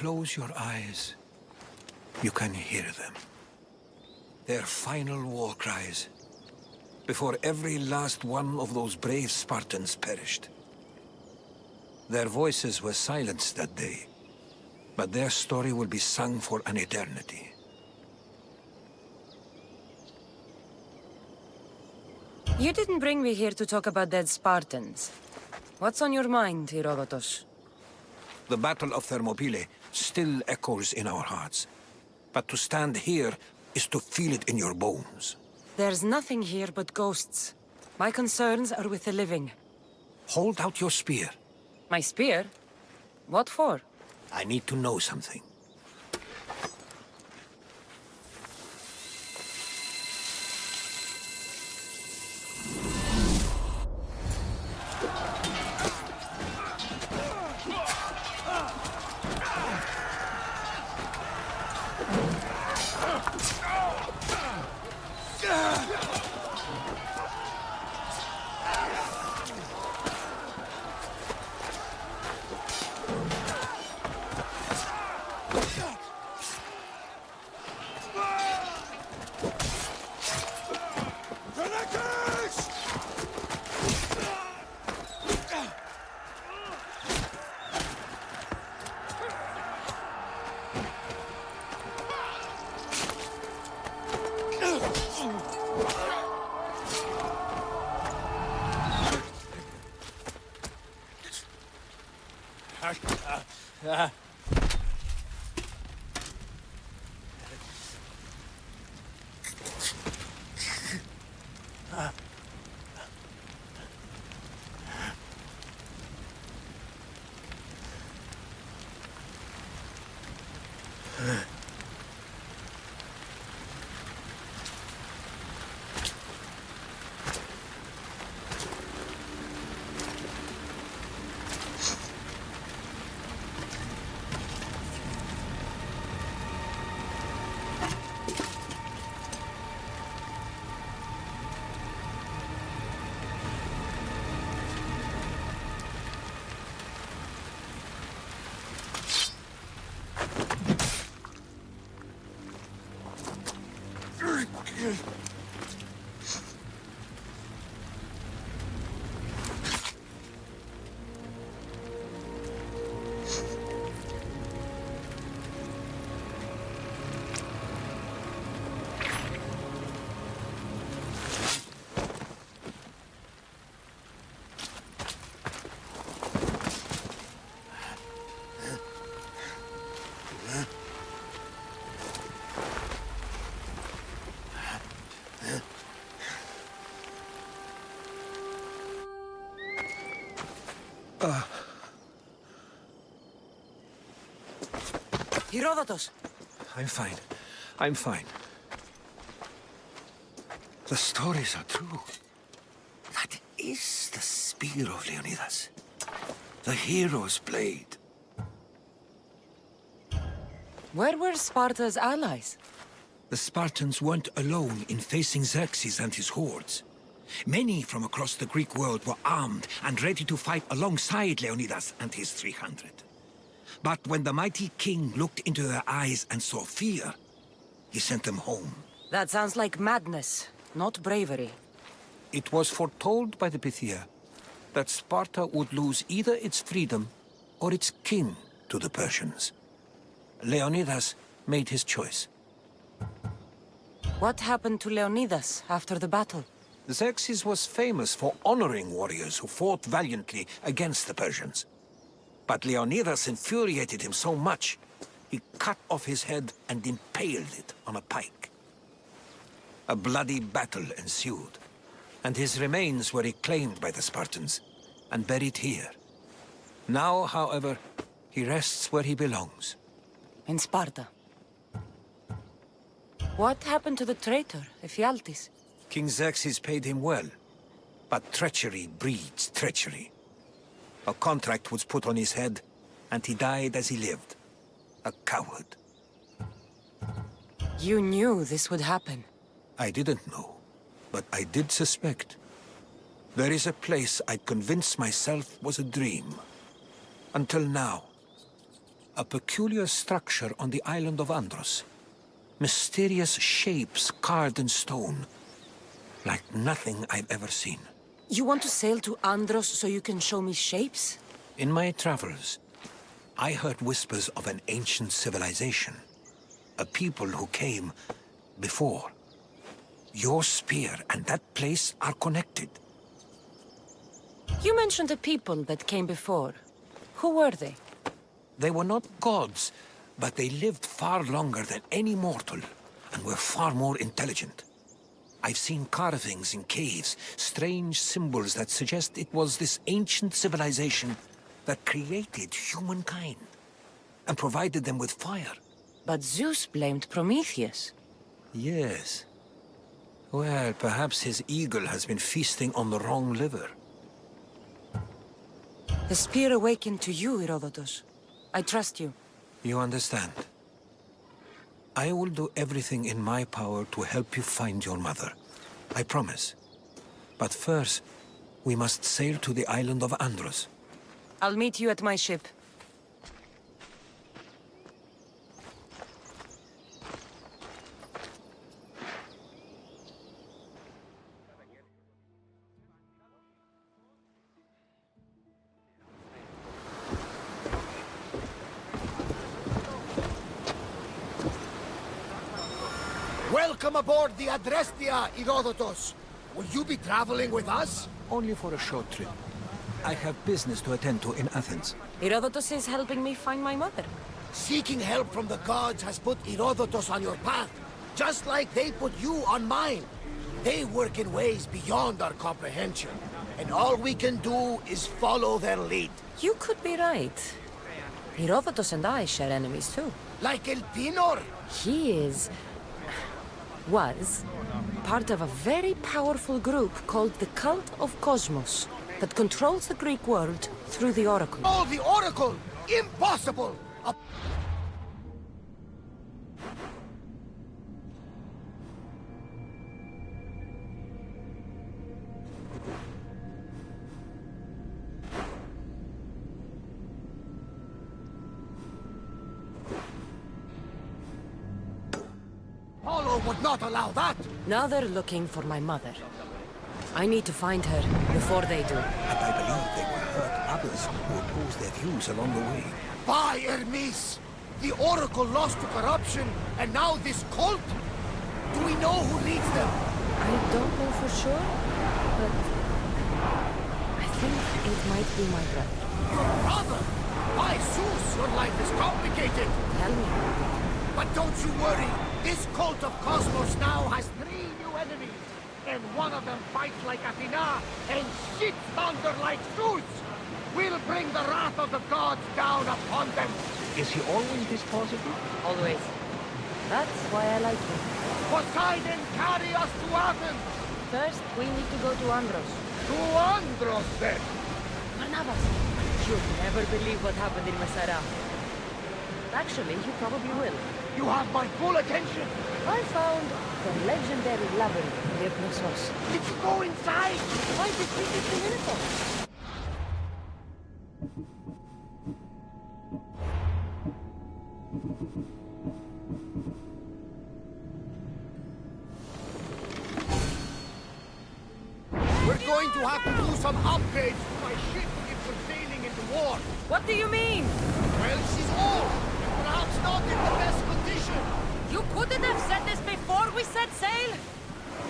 close your eyes, you can hear them. Their final war cries, before every last one of those brave Spartans perished. Their voices were silenced that day, but their story will be sung for an eternity. You didn't bring me here to talk about dead Spartans. What's on your mind, Herodotus? The Battle of Thermopylae still echoes in our hearts. But to stand here is to feel it in your bones. There's nothing here but ghosts. My concerns are with the living. Hold out your spear. My spear? What for? I need to know something. Herodotus! I'm fine. I'm fine. The stories are true. That is the spear of Leonidas. The hero's blade. Where were Sparta's allies? The Spartans weren't alone in facing Xerxes and his hordes. Many from across the Greek world were armed and ready to fight alongside Leonidas and his 300. But when the mighty king looked into their eyes and saw fear, he sent them home. That sounds like madness, not bravery. It was foretold by the Pythia that Sparta would lose either its freedom or its king to the Persians. Leonidas made his choice. What happened to Leonidas after the battle? Xerxes was famous for honoring warriors who fought valiantly against the Persians. But Leonidas infuriated him so much, he cut off his head and impaled it on a pike. A bloody battle ensued, and his remains were reclaimed by the Spartans and buried here. Now, however, he rests where he belongs. In Sparta. What happened to the traitor, Ephialtes? King Xerxes paid him well, but treachery breeds treachery. A contract was put on his head, and he died as he lived. A coward. You knew this would happen. I didn't know, but I did suspect. There is a place I'd convinced myself was a dream. Until now. A peculiar structure on the island of Andros. Mysterious shapes carved in stone. Like nothing I've ever seen. You want to sail to Andros so you can show me shapes? In my travels, I heard whispers of an ancient civilization. A people who came before. Your spear and that place are connected. You mentioned a people that came before. Who were they? They were not gods, but they lived far longer than any mortal, and were far more intelligent. I've seen carvings in caves, strange symbols that suggest it was this ancient civilization that created humankind, and provided them with fire. But Zeus blamed Prometheus. Yes. Well, perhaps his eagle has been feasting on the wrong liver. The spear awakened to you, Herodotus. I trust you. You understand. I will do everything in my power to help you find your mother. I promise. But first, we must sail to the island of Andros. I'll meet you at my ship. Welcome aboard the Adrestia, Herodotus. Will you be traveling with us? Only for a short trip. I have business to attend to in Athens. Herodotus is helping me find my mother. Seeking help from the gods has put Herodotus on your path, just like they put you on mine. They work in ways beyond our comprehension, and all we can do is follow their lead. You could be right. Herodotus and I share enemies too. Like El Pinor. He was part of a very powerful group called the Cult of Kosmos that controls the Greek world through the Oracle. Oh, the Oracle! Impossible! Apollo would not allow that! Now they're looking for my mother. I need to find her before they do. And I believe they will hurt others who oppose their views along the way. By Hermes! The Oracle lost to corruption, and now this cult? Do we know who leads them? I don't know for sure, but I think it might be my brother. Your brother? By Zeus, your life is complicated! Tell me. But don't you worry! This Cult of Kosmos now has 3 new enemies! And one of them fights like Athena, and shits thunder like Zeus! We'll bring the wrath of the gods down upon them! Is he always this positive? Always. That's why I like him. Poseidon, carry us to Athens! First, we need to go to Andros. To Andros, then! Barnabas, you'll never believe what happened in Messara. Actually, you probably will. You have my full attention! I found the legendary labyrinth near Knossos. Did you go inside? I defeated the Minotaur. We're going to have to do some upgrades to my ship if we're sailing into war. What do you mean? Well, she's old, and perhaps not in the best condition. You couldn't have said this before we set sail?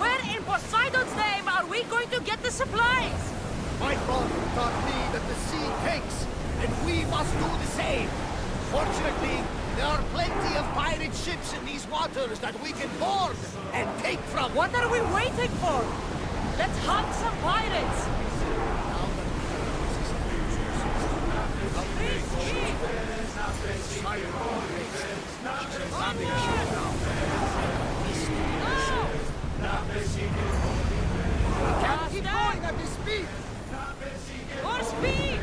Where in Poseidon's name are we going to get the supplies? My father taught me that the sea takes, and we must do the same. Fortunately, there are plenty of pirate ships in these waters that we can board and take from. What are we waiting for? Let's hunt some pirates! We can't keep going at this speed! More speed!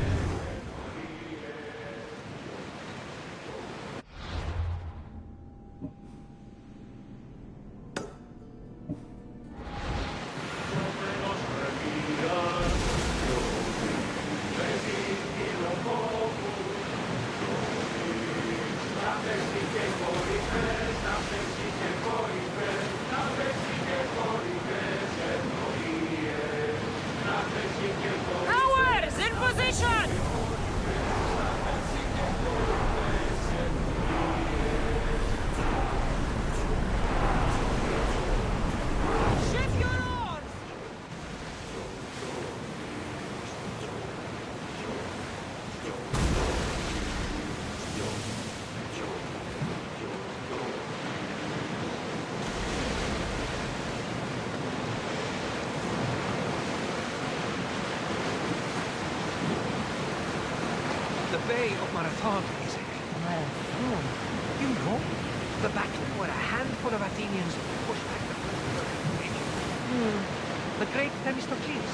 Bay of Marathon, Isaac. Marathon. You know, the battle where a handful of Athenians pushed back the Persians. The great Themistocles.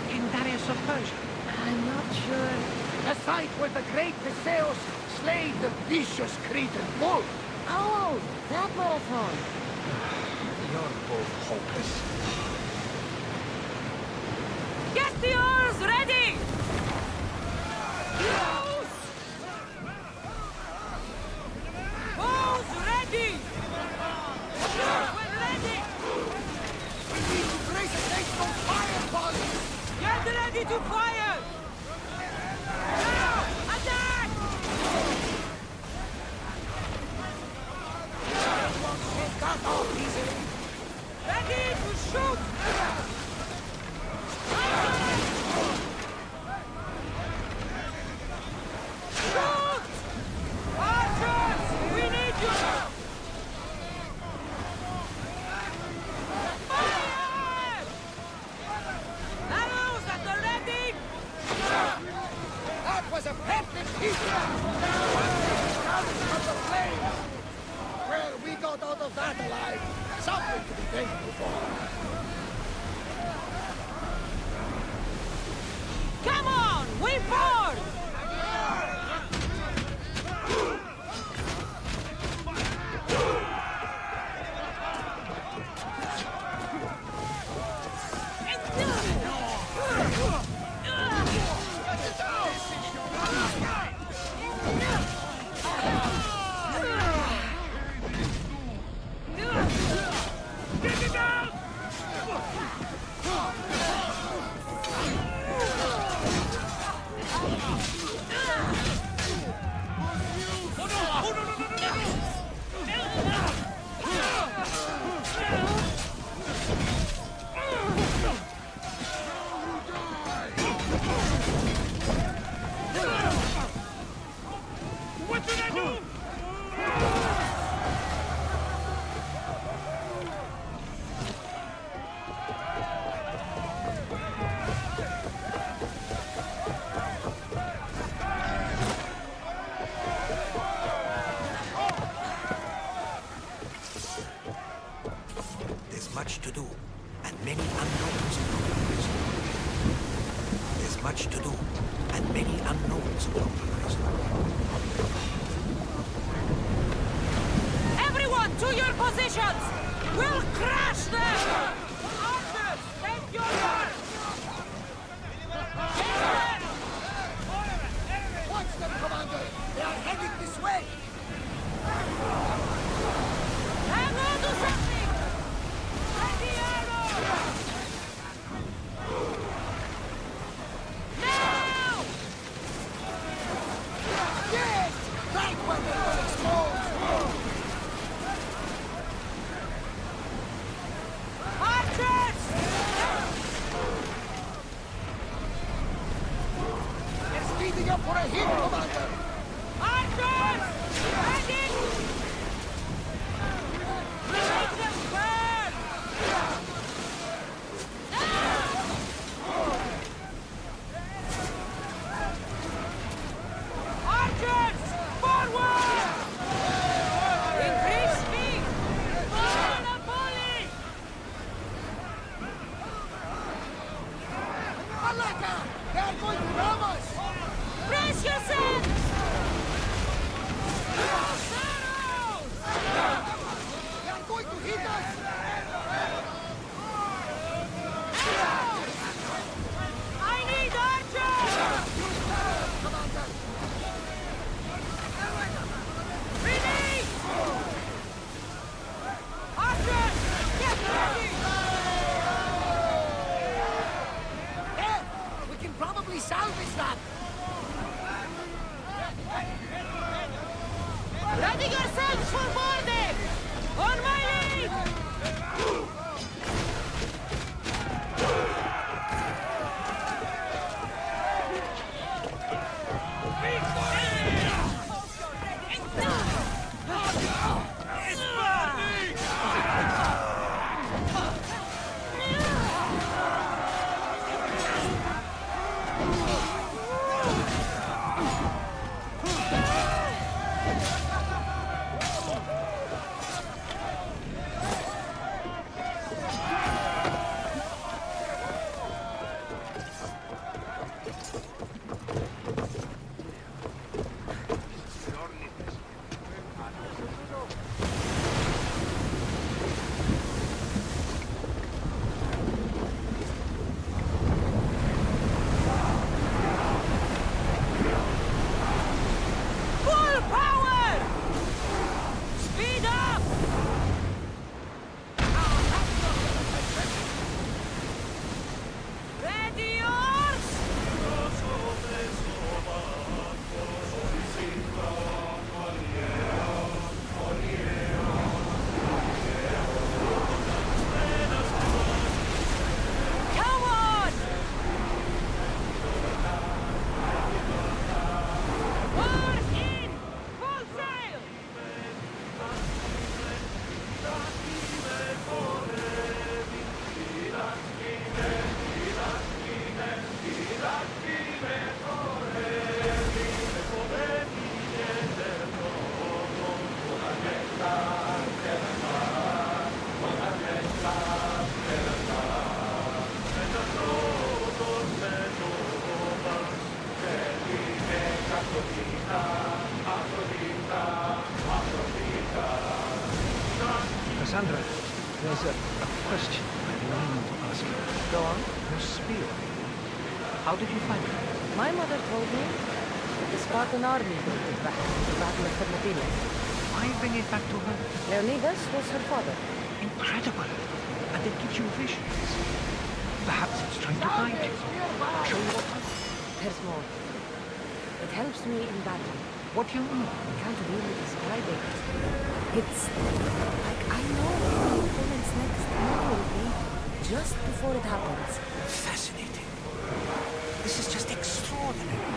King Darius of Persia. I'm not sure. The site where the great Theseus slayed the vicious Cretan bull. Oh, that marathon. You're both hopeless. Get the oars ready! Bows ready! We're ready! We need to brace against those fireballs! Get ready to fire! Now! Attack! Cut off easily! Ready to shoot! Shoot! Archers! We need you! Fire! Arrows at the ready! That was a perfect piece! Out of the flames! Well, we got out of that alive. Something to be thankful for. Come on! We board! Much to do, and many unknowns along the horizon. There's much to do, and many unknowns along the horizon. Everyone to your positions! We'll crash them! Archers, take your mark! Watch them, Commander! They are heading this way! Hang on to something! Ready arrow! Now! Yes! Right where they were exposed! Fire! Kassandra, there's a question I've been meaning to ask you. Go on. Your spear. How did you find it? My mother told me that the Spartan army brought it back from the Battle of Thermopylae. Why bring it back to her? Leonidas was her father. Incredible. And it gives you visions. Perhaps it's trying to guide you. Show you what. There's more. It helps me in battle. What do you mean? I can't really describe it. It's like I know what the opponent's next move will be just before it happens. Fascinating. This is just extraordinary.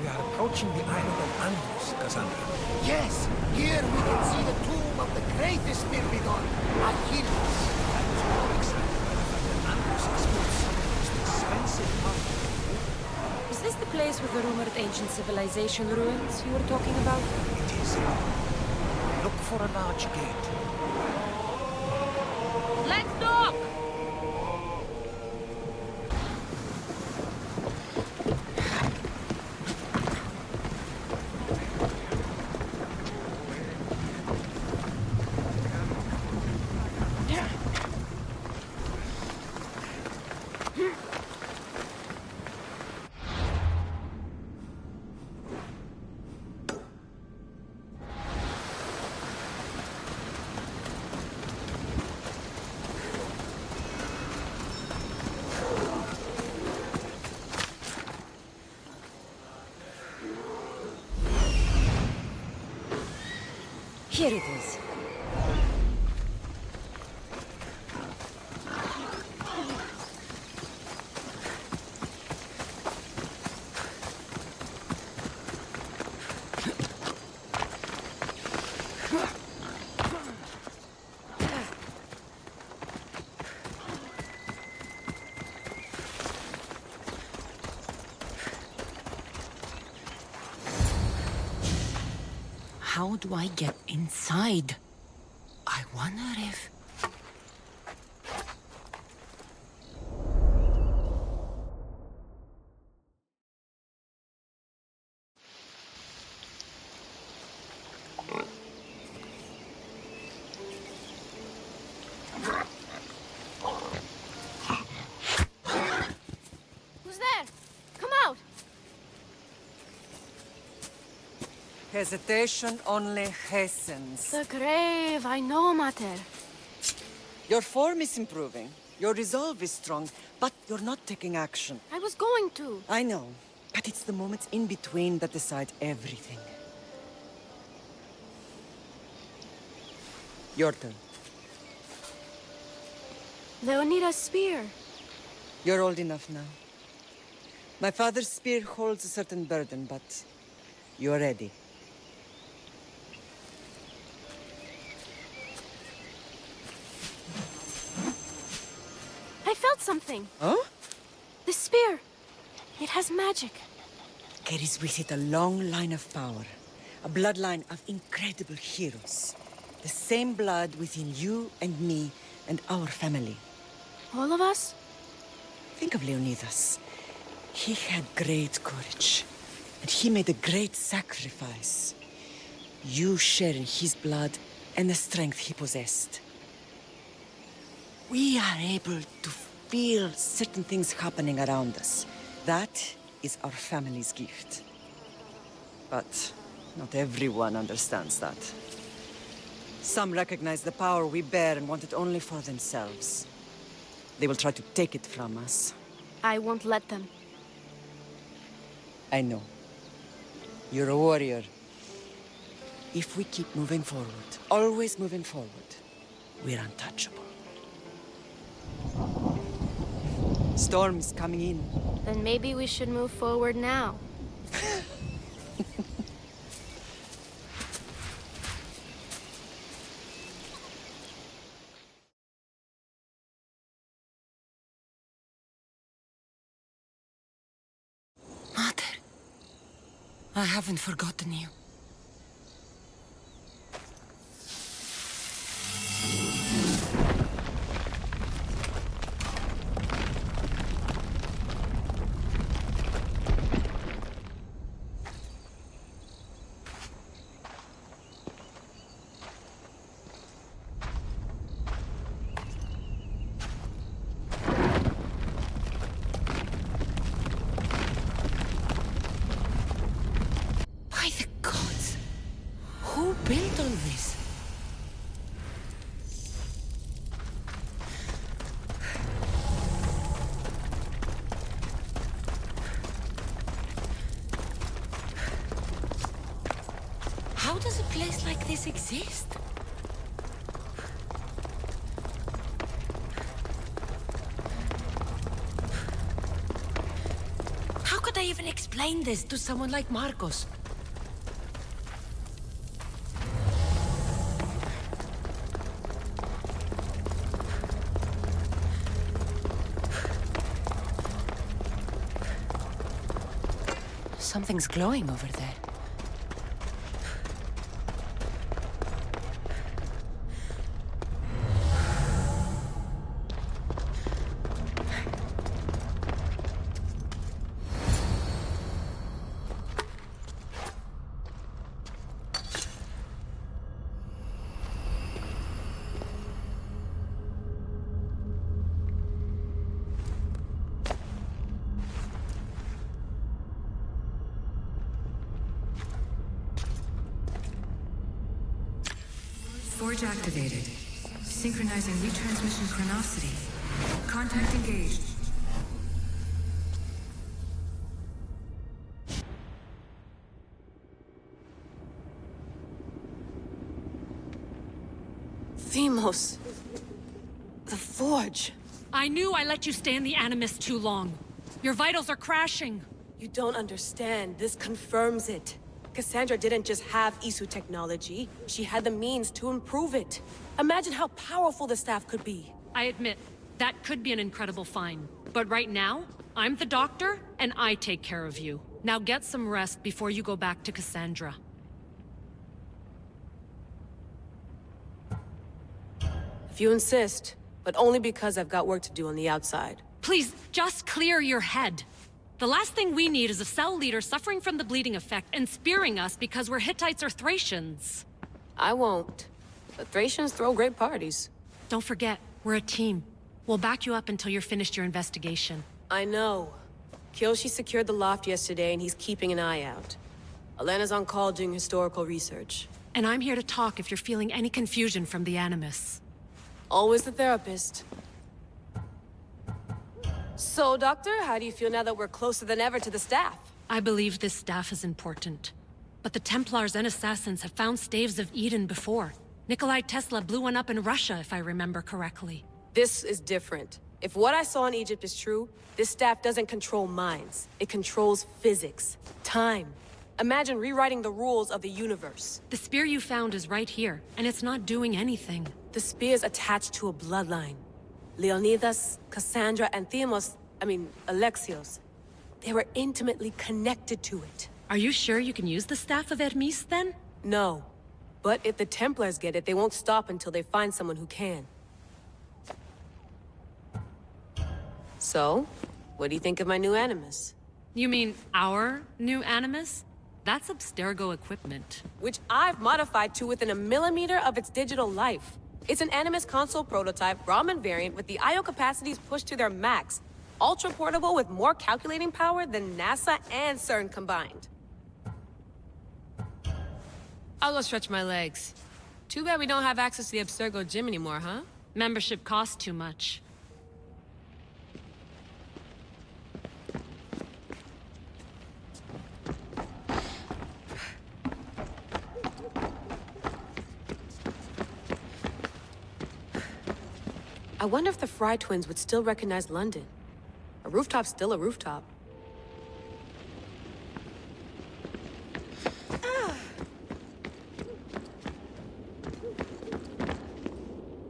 We are approaching the island of Animus, Cassandra. Yes, here we can see the tomb of the greatest Myrmidon, Achilles. That is more exciting than the fact that Animus exports some of the most expensive armor. Is this the place with the rumored ancient civilization ruins you were talking about? It is. Look for a large gate. Let's dock! Here it is. How do I get inside? I wonder if... Who's there? Come out! Hesitation only hastens. The grave, I know, Mater. Your form is improving. Your resolve is strong, but you're not taking action. I was going to. I know, but it's the moments in between that decide everything. Your turn. Leonidas' spear. You're old enough now. My father's spear holds a certain burden, but you're ready. I felt something. Huh? The spear. It has magic. Carries with it a long line of power. A bloodline of incredible heroes. The same blood within you and me and our family. All of us? Think of Leonidas. He had great courage. And he made a great sacrifice. You share in his blood and the strength he possessed. We are able to feel certain things happening around us. That is our family's gift. But not everyone understands that. Some recognize the power we bear and want it only for themselves. They will try to take it from us. I won't let them. I know. You're a warrior. If we keep moving forward, always moving forward, we're untouchable. Storm is coming in. Then maybe we should move forward now. Mater, I haven't forgotten you. place like this exist? How could I even explain this to someone like Marcos? Something's glowing over there. Forge activated. Synchronizing retransmission chronicity. Contact engaged. Themos. The Forge. I knew I let you stay in the Animus too long. Your vitals are crashing. You don't understand. This confirms it. Kassandra didn't just have Isu technology. She had the means to improve it. Imagine how powerful the staff could be. I admit, that could be an incredible find. But right now, I'm the doctor, and I take care of you. Now get some rest before you go back to Kassandra. If you insist, but only because I've got work to do on the outside. Please, just clear your head. The last thing we need is a cell leader suffering from the bleeding effect and spearing us because we're Hittites or Thracians. I won't. But Thracians throw great parties. Don't forget, we're a team. We'll back you up until you're finished your investigation. I know. Kyoshi secured the loft yesterday and he's keeping an eye out. Elena's on call doing historical research. And I'm here to talk if you're feeling any confusion from the Animus. Always the therapist. So, Doctor, how do you feel now that we're closer than ever to the staff? I believe this staff is important. But the Templars and Assassins have found staves of Eden before. Nikolai Tesla blew one up in Russia, if I remember correctly. This is different. If what I saw in Egypt is true, this staff doesn't control minds. It controls physics, time. Imagine rewriting the rules of the universe. The spear you found is right here, and it's not doing anything. The spear's attached to a bloodline. Leonidas, Kassandra, and Alexios. They were intimately connected to it. Are you sure you can use the Staff of Hermes, then? No. But if the Templars get it, they won't stop until they find someone who can. So, what do you think of my new Animus? You mean our new Animus? That's Abstergo equipment. Which I've modified to within a millimeter of its digital life. It's an Animus console prototype, Raman variant, with the I/O capacities pushed to their max. Ultra-portable with more calculating power than NASA and CERN combined. I'll go stretch my legs. Too bad we don't have access to the Abstergo gym anymore, huh? Membership costs too much. I wonder if the Fry twins would still recognize London. A rooftop's still a rooftop.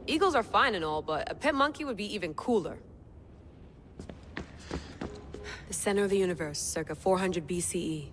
Eagles are fine and all, but a pet monkey would be even cooler. The center of the universe, circa 400 BCE.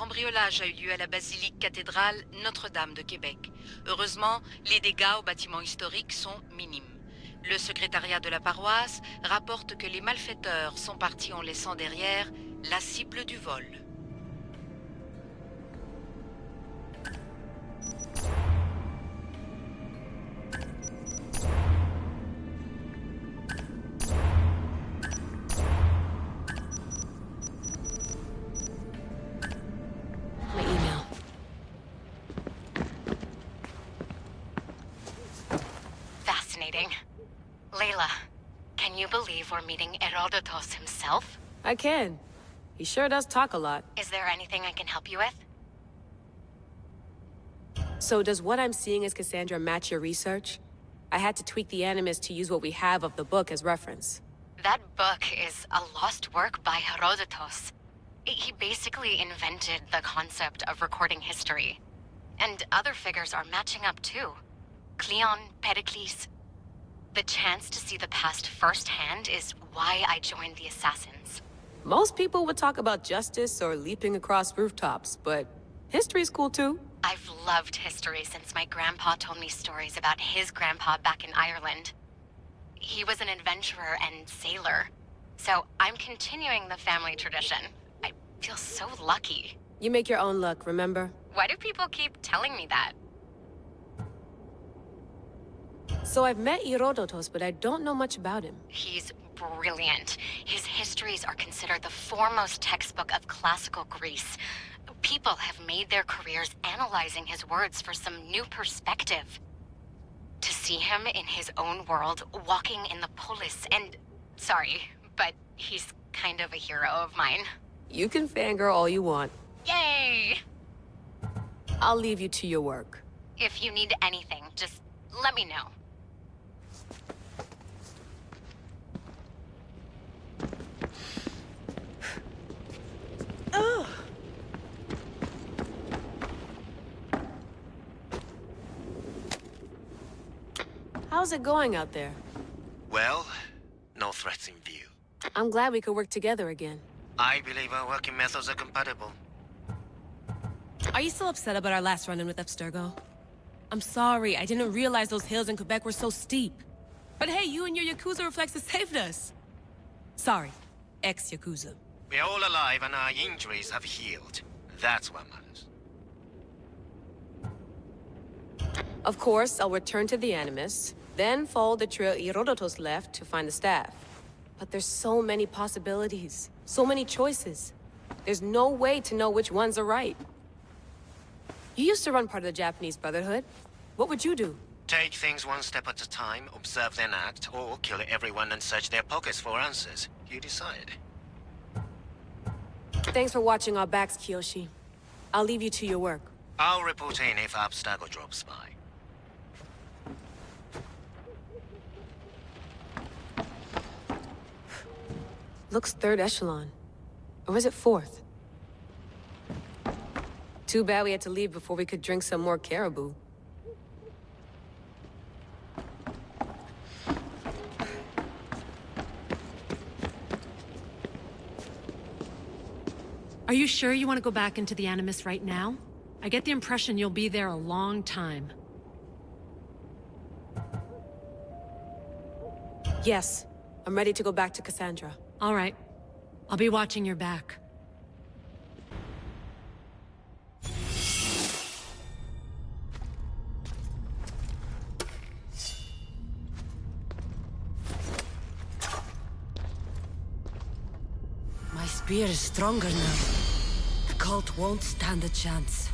cambriolage a eu lieu à la basilique cathédrale Notre-Dame de Québec. Heureusement, les dégâts au bâtiment historique sont minimes. Le secrétariat de la paroisse rapporte que les malfaiteurs sont partis en laissant derrière la cible du vol. My email. Fascinating. Layla, can you believe we're meeting Herodotus himself? I can. He sure does talk a lot. Is there anything I can help you with? So does what I'm seeing as Cassandra match your research? I had to tweak the Animus to use what we have of the book as reference. That book is a lost work by Herodotus. He basically invented the concept of recording history. And other figures are matching up too. Cleon, Pericles. The chance to see the past firsthand is why I joined the Assassins. Most people would talk about justice or leaping across rooftops, but history's cool too. I've loved history since my grandpa told me stories about his grandpa back in Ireland. He was an adventurer and sailor. So I'm continuing the family tradition. I feel so lucky. You make your own luck, remember? Why do people keep telling me that? So I've met Herodotus, but I don't know much about him. He's brilliant. His histories are considered the foremost textbook of classical Greece. People have made their careers analyzing his words for some new perspective. To see him in his own world, walking in the polis, and... Sorry, but he's kind of a hero of mine. You can fangirl all you want. Yay! I'll leave you to your work. If you need anything, just let me know. Ugh. How's it going out there? Well, no threats in view. I'm glad we could work together again. I believe our working methods are compatible. Are you still upset about our last run-in with Abstergo? I'm sorry, I didn't realize those hills in Quebec were so steep. But hey, you and your Yakuza reflexes saved us. Sorry, ex-Yakuza. We're all alive and our injuries have healed. That's what matters. Of course, I'll return to the Animus, then follow the trail Herodotus left to find the staff. But there's so many possibilities, so many choices. There's no way to know which ones are right. You used to run part of the Japanese Brotherhood. What would you do? Take things one step at a time, observe then act, or kill everyone and search their pockets for answers. You decide. Thanks for watching our backs, Kiyoshi. I'll leave you to your work. I'll report in if Abstergo drops by. Looks third echelon. Or is it fourth? Too bad we had to leave before we could drink some more caribou. Are you sure you want to go back into the Animus right now? I get the impression you'll be there a long time. Yes. I'm ready to go back to Cassandra. All right. I'll be watching your back. My spear is stronger now. The cult won't stand a chance.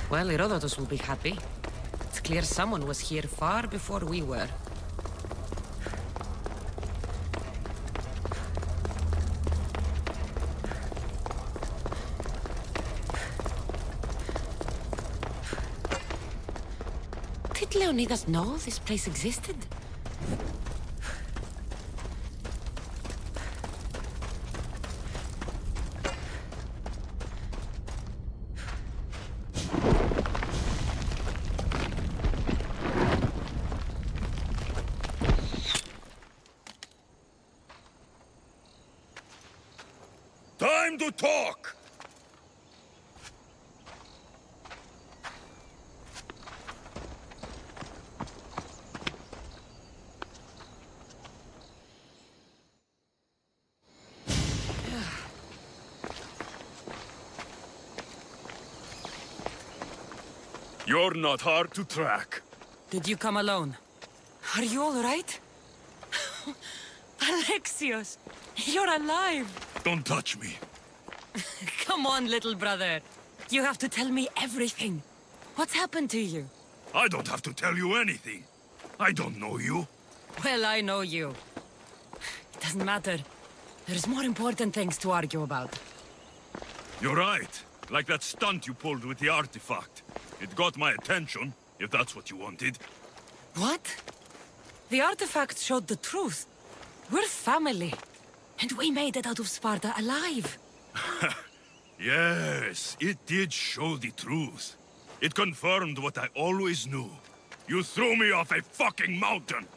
Well, Herodotus will be happy. It's clear someone was here far before we were. Did Leonidas know this place existed? Time to talk! You're not hard to track. Did you come alone? Are you all right? Alexios, you're alive! Don't touch me. Come on, little brother. You have to tell me everything. What's happened to you? I don't have to tell you anything. I don't know you. Well, I know you. It doesn't matter. There's more important things to argue about. You're right. Like that stunt you pulled with the artifact. It got my attention, if that's what you wanted. What? The artifact showed the truth. We're family. And we made it out of Sparta alive. Yes, it did show the truth. It confirmed what I always knew. You threw me off a fucking mountain!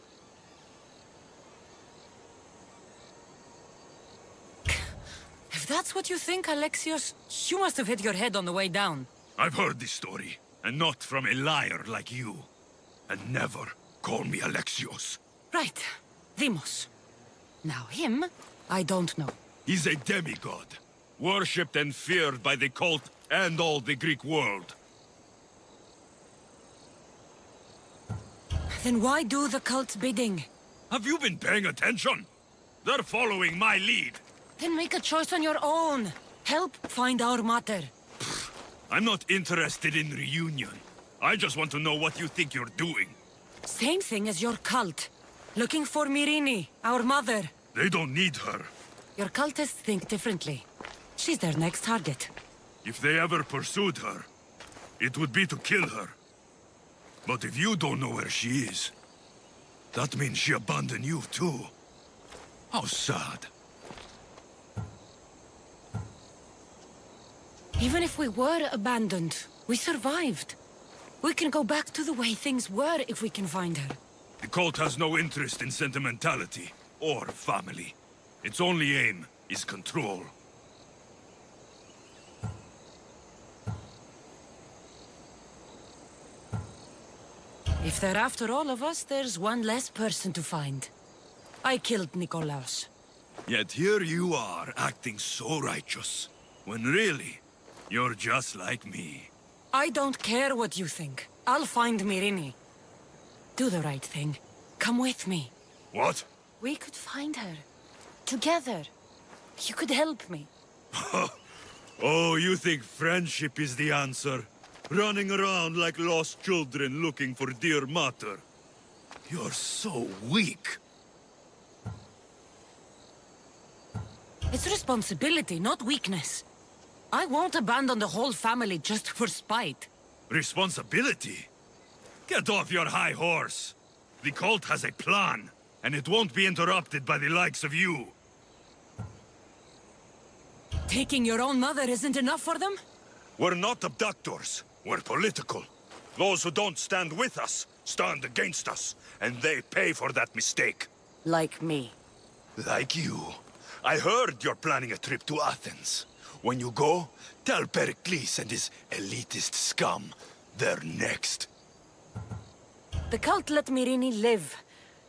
If that's what you think, Alexios, you must have hit your head on the way down. I've heard this story, and not from a liar like you. And never call me Alexios. Right. Deimos. Now him, I don't know. He's a demigod, worshipped and feared by the cult and all the Greek world. Then why do the cult's bidding? Have you been paying attention? They're following my lead. Then make a choice on your own. Help find our mater. I'm not interested in reunion. I just want to know what you think you're doing. Same thing as your cult. Looking for Myrine, our mother. They don't need her. Your cultists think differently. She's their next target. If they ever pursued her, it would be to kill her. But if you don't know where she is, that means she abandoned you too. How sad. Even if we were abandoned, we survived. We can go back to the way things were if we can find her. The cult has no interest in sentimentality or family. Its only aim is control. If they're after all of us, there's one less person to find. I killed Nikolaos. Yet here you are, acting so righteous, when really, you're just like me. I don't care what you think. I'll find Myrine. Do the right thing. Come with me. What? We could find her. Together. You could help me. Oh, you think friendship is the answer? Running around like lost children looking for dear mater. You're so weak. It's responsibility, not weakness. I won't abandon the whole family just for spite. Responsibility? Get off your high horse. The cult has a plan, and it won't be interrupted by the likes of you. Taking your own mother isn't enough for them? We're not abductors. We're political. Those who don't stand with us, stand against us, and they pay for that mistake. Like me. Like you. I heard you're planning a trip to Athens. When you go, tell Pericles and his elitist scum they're next. The cult let Myrrine live.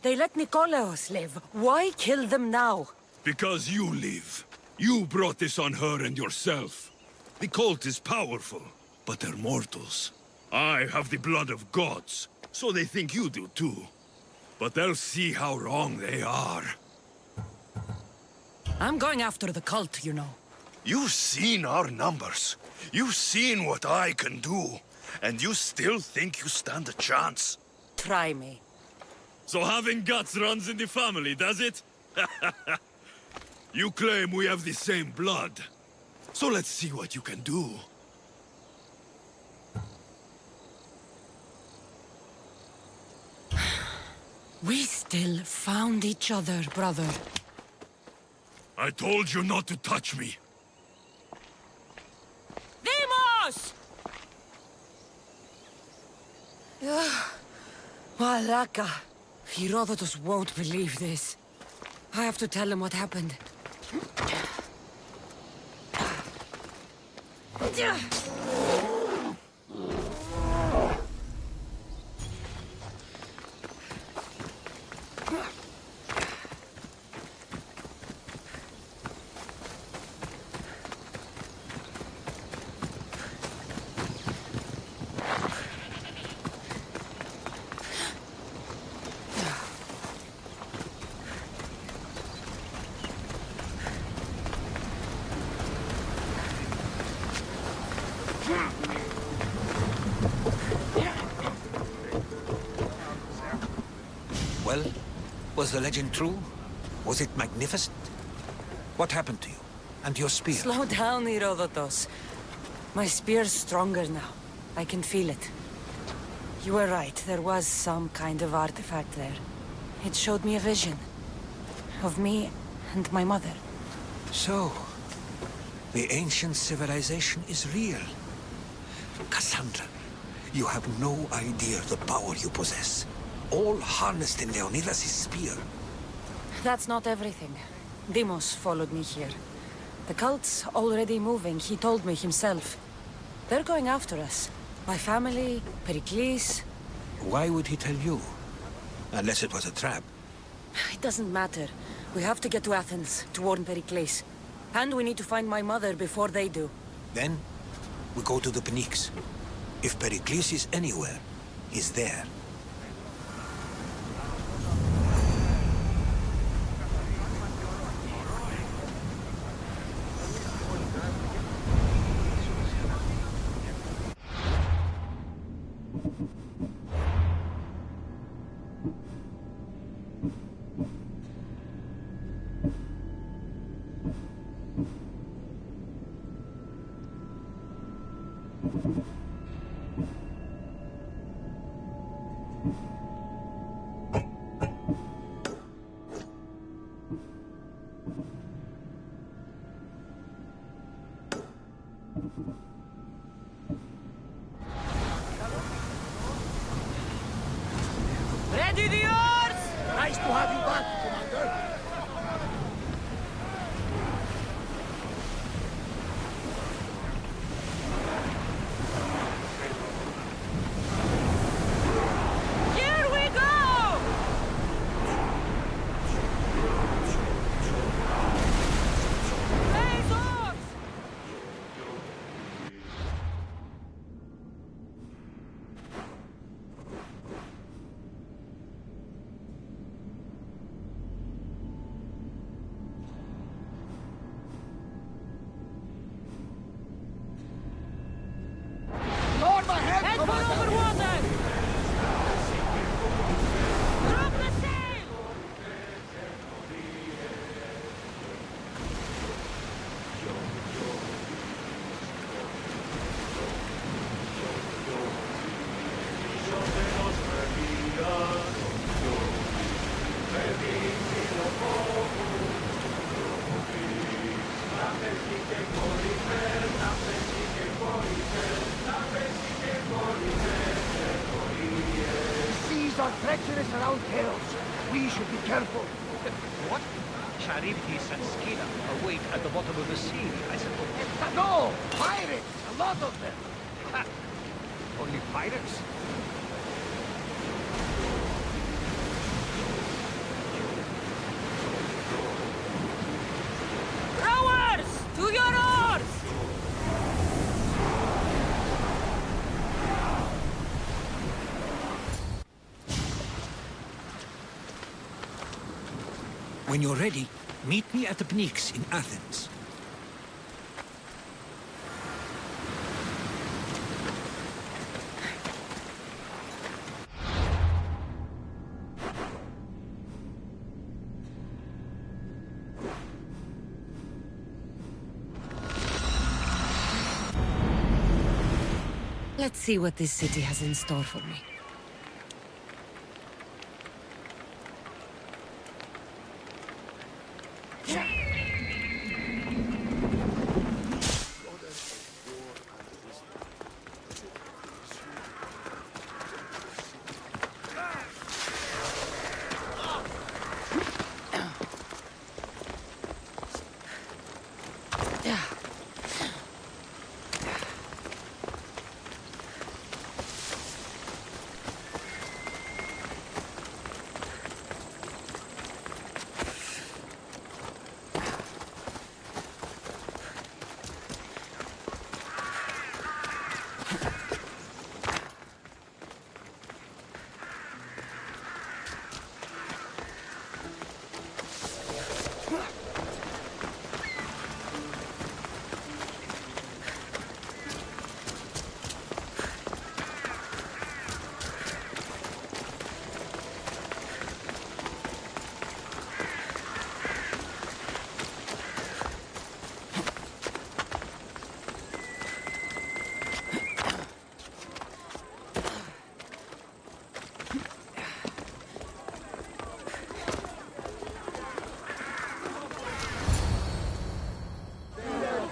They let Nikolaos live. Why kill them now? Because you live. You brought this on her and yourself. The cult is powerful, but they're mortals. I have the blood of gods, so they think you do too. But they'll see how wrong they are. I'm going after the cult, you know. You've seen our numbers. You've seen what I can do. And you still think you stand a chance? Try me. So having guts runs in the family, does it? You claim we have the same blood. So let's see what you can do. We still found each other, brother. I told you not to touch me. Demos! Malaka. Herodotus won't believe this. I have to tell him what happened. Well, was the legend true? Was it magnificent? What happened to you? And your spear? Slow down, Herodotus. My spear's stronger now. I can feel it. You were right. There was some kind of artifact there. It showed me a vision. Of me and my mother. So, the ancient civilization is real. Kassandra, you have no idea the power you possess. All harnessed in Leonidas' spear. That's not everything. Demos followed me here. The cult's already moving, he told me himself. They're going after us. My family, Pericles. Why would he tell you? Unless it was a trap. It doesn't matter. We have to get to Athens to warn Pericles. And we need to find my mother before they do. Then, we go to the Pnyx. If Pericles is anywhere, he's there. Ready the oars! Nice to have you back, Commander. Here we go! Raise oars! Lord, my head, Head for Commander! over water! Drop the sail! The seas are treacherous around Chaos. We should be careful. What? Charybdis and Scylla await at the bottom of the sea, I suppose. No! Pirates! A lot of them! Ha! Only pirates? Rowers! To your oars! When you're ready, meet me at the Pnyx in Athens. Let's see what this city has in store for me.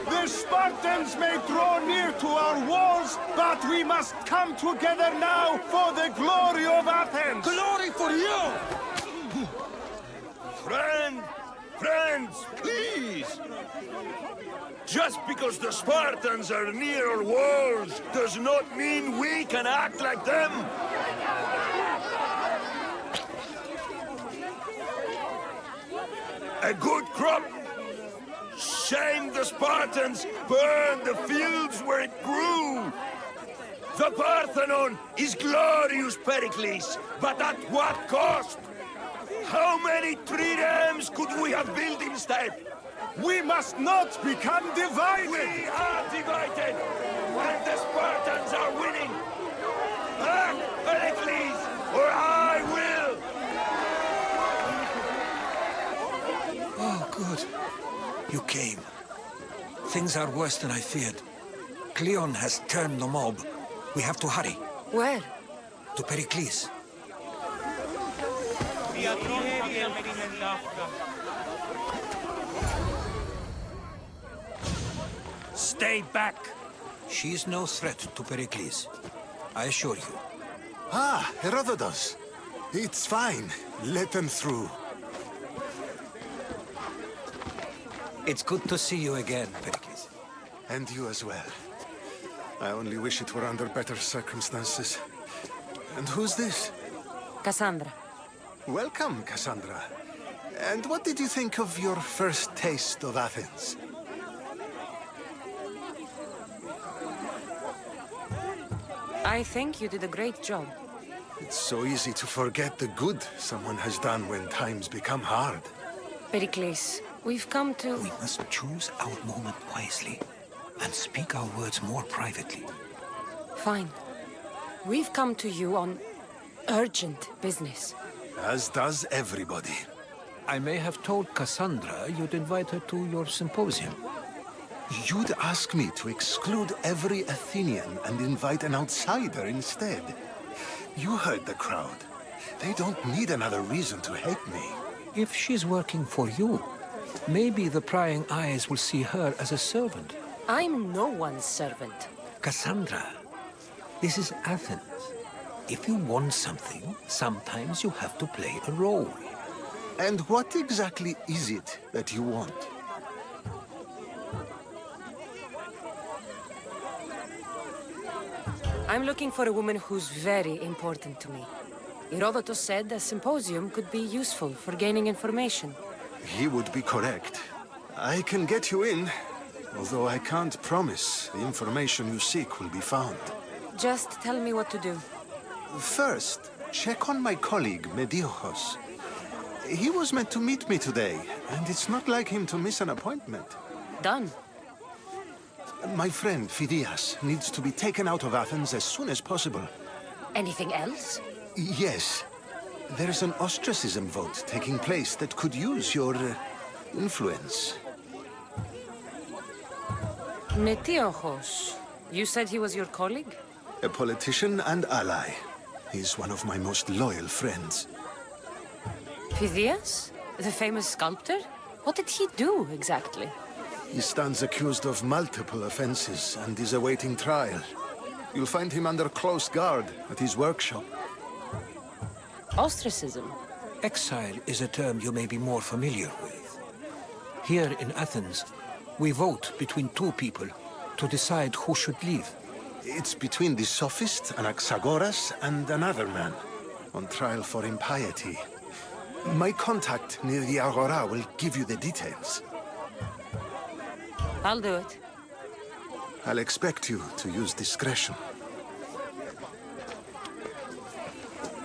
The Spartans may draw near to our walls, but we must come together now for the glory of Athens! Glory for you! Friends, please! Just because the Spartans are near our walls does not mean we can act like them! A good crop! Shame the Spartans burned the fields where it grew! The Parthenon is glorious, Pericles, but at what cost? How many triremes could we have built instead? We must not become divided! We are divided! And the Spartans are winning! Act, Pericles, or I will! Oh, good. You came. Things are worse than I feared. Cleon has turned the mob. We have to hurry. Where? To Pericles. Stay back! She's no threat to Pericles. I assure you. Ah, Herodotus. It's fine. Let them through. It's good to see you again, Pericles. And you as well. I only wish it were under better circumstances. And who's this? Kassandra. Welcome, Kassandra. And what did you think of your first taste of Athens? I think you did a great job. It's so easy to forget the good someone has done when times become hard. Pericles, we've come to... We must choose our moment wisely and speak our words more privately. Fine. We've come to you on urgent business. As does everybody. I may have told Kassandra you'd invite her to your symposium. You'd ask me to exclude every Athenian and invite an outsider instead. You heard the crowd. They don't need another reason to hate me. If she's working for you, maybe the prying eyes will see her as a servant. I'm no one's servant. Kassandra, this is Athens. If you want something, sometimes you have to play a role. And what exactly is it that you want? I'm looking for a woman who's very important to me. Herodotus said a symposium could be useful for gaining information. He would be correct. I can get you in, although I can't promise the information you seek will be found. Just tell me what to do. First, check on my colleague, Mediochos. He was meant to meet me today, and it's not like him to miss an appointment. Done. My friend, Phidias, needs to be taken out of Athens as soon as possible. Anything else? Yes. There's an ostracism vote taking place that could use your influence. Metiochos. You said he was your colleague? A politician and ally. He's one of my most loyal friends. Phidias? The famous sculptor? What did he do, exactly? He stands accused of multiple offenses and is awaiting trial. You'll find him under close guard at his workshop. Ostracism? Exile is a term you may be more familiar with. Here in Athens, we vote between two people to decide who should leave. It's between the sophist Anaxagoras and another man, on trial for impiety. My contact near the Agora will give you the details. I'll do it. I'll expect you to use discretion.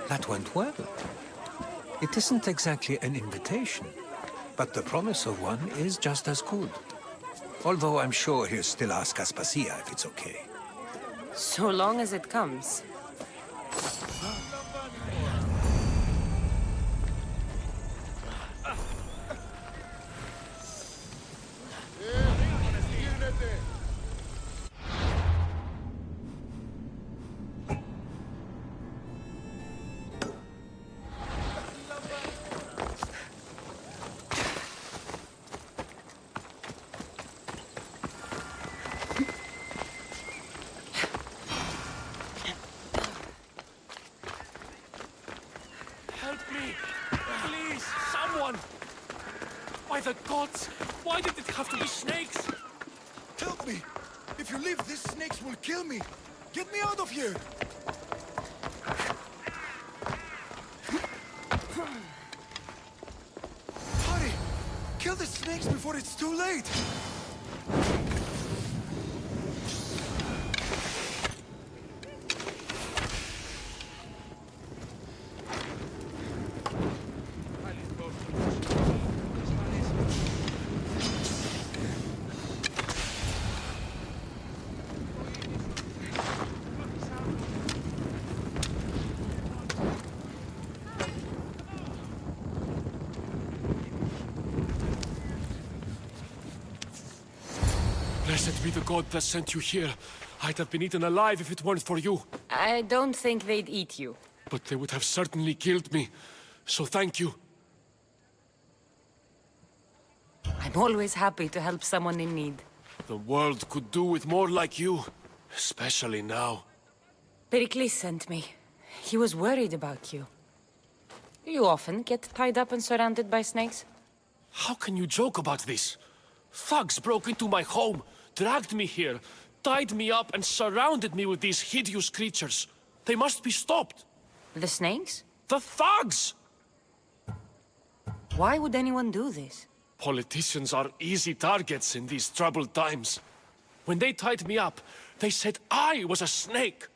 That went well. It isn't exactly an invitation, but the promise of one is just as good. Although I'm sure he'll still ask Aspasia if it's okay. So long as it comes. By the gods! Why did it have to be snakes? Help me! If you leave, these snakes will kill me! Get me out of here! Hurry! Kill the snakes before it's too late! Blessed be the god that sent you here. I'd have been eaten alive if it weren't for you. I don't think they'd eat you. But they would have certainly killed me. So thank you. I'm always happy to help someone in need. The world could do with more like you. Especially now. Pericles sent me. He was worried about you. You often get tied up and surrounded by snakes? How can you joke about this? Thugs broke into my home, dragged me here, tied me up and surrounded me with these hideous creatures. They must be stopped. The snakes? The thugs! Why would anyone do this? Politicians are easy targets in these troubled times. When they tied me up, they said I was a snake.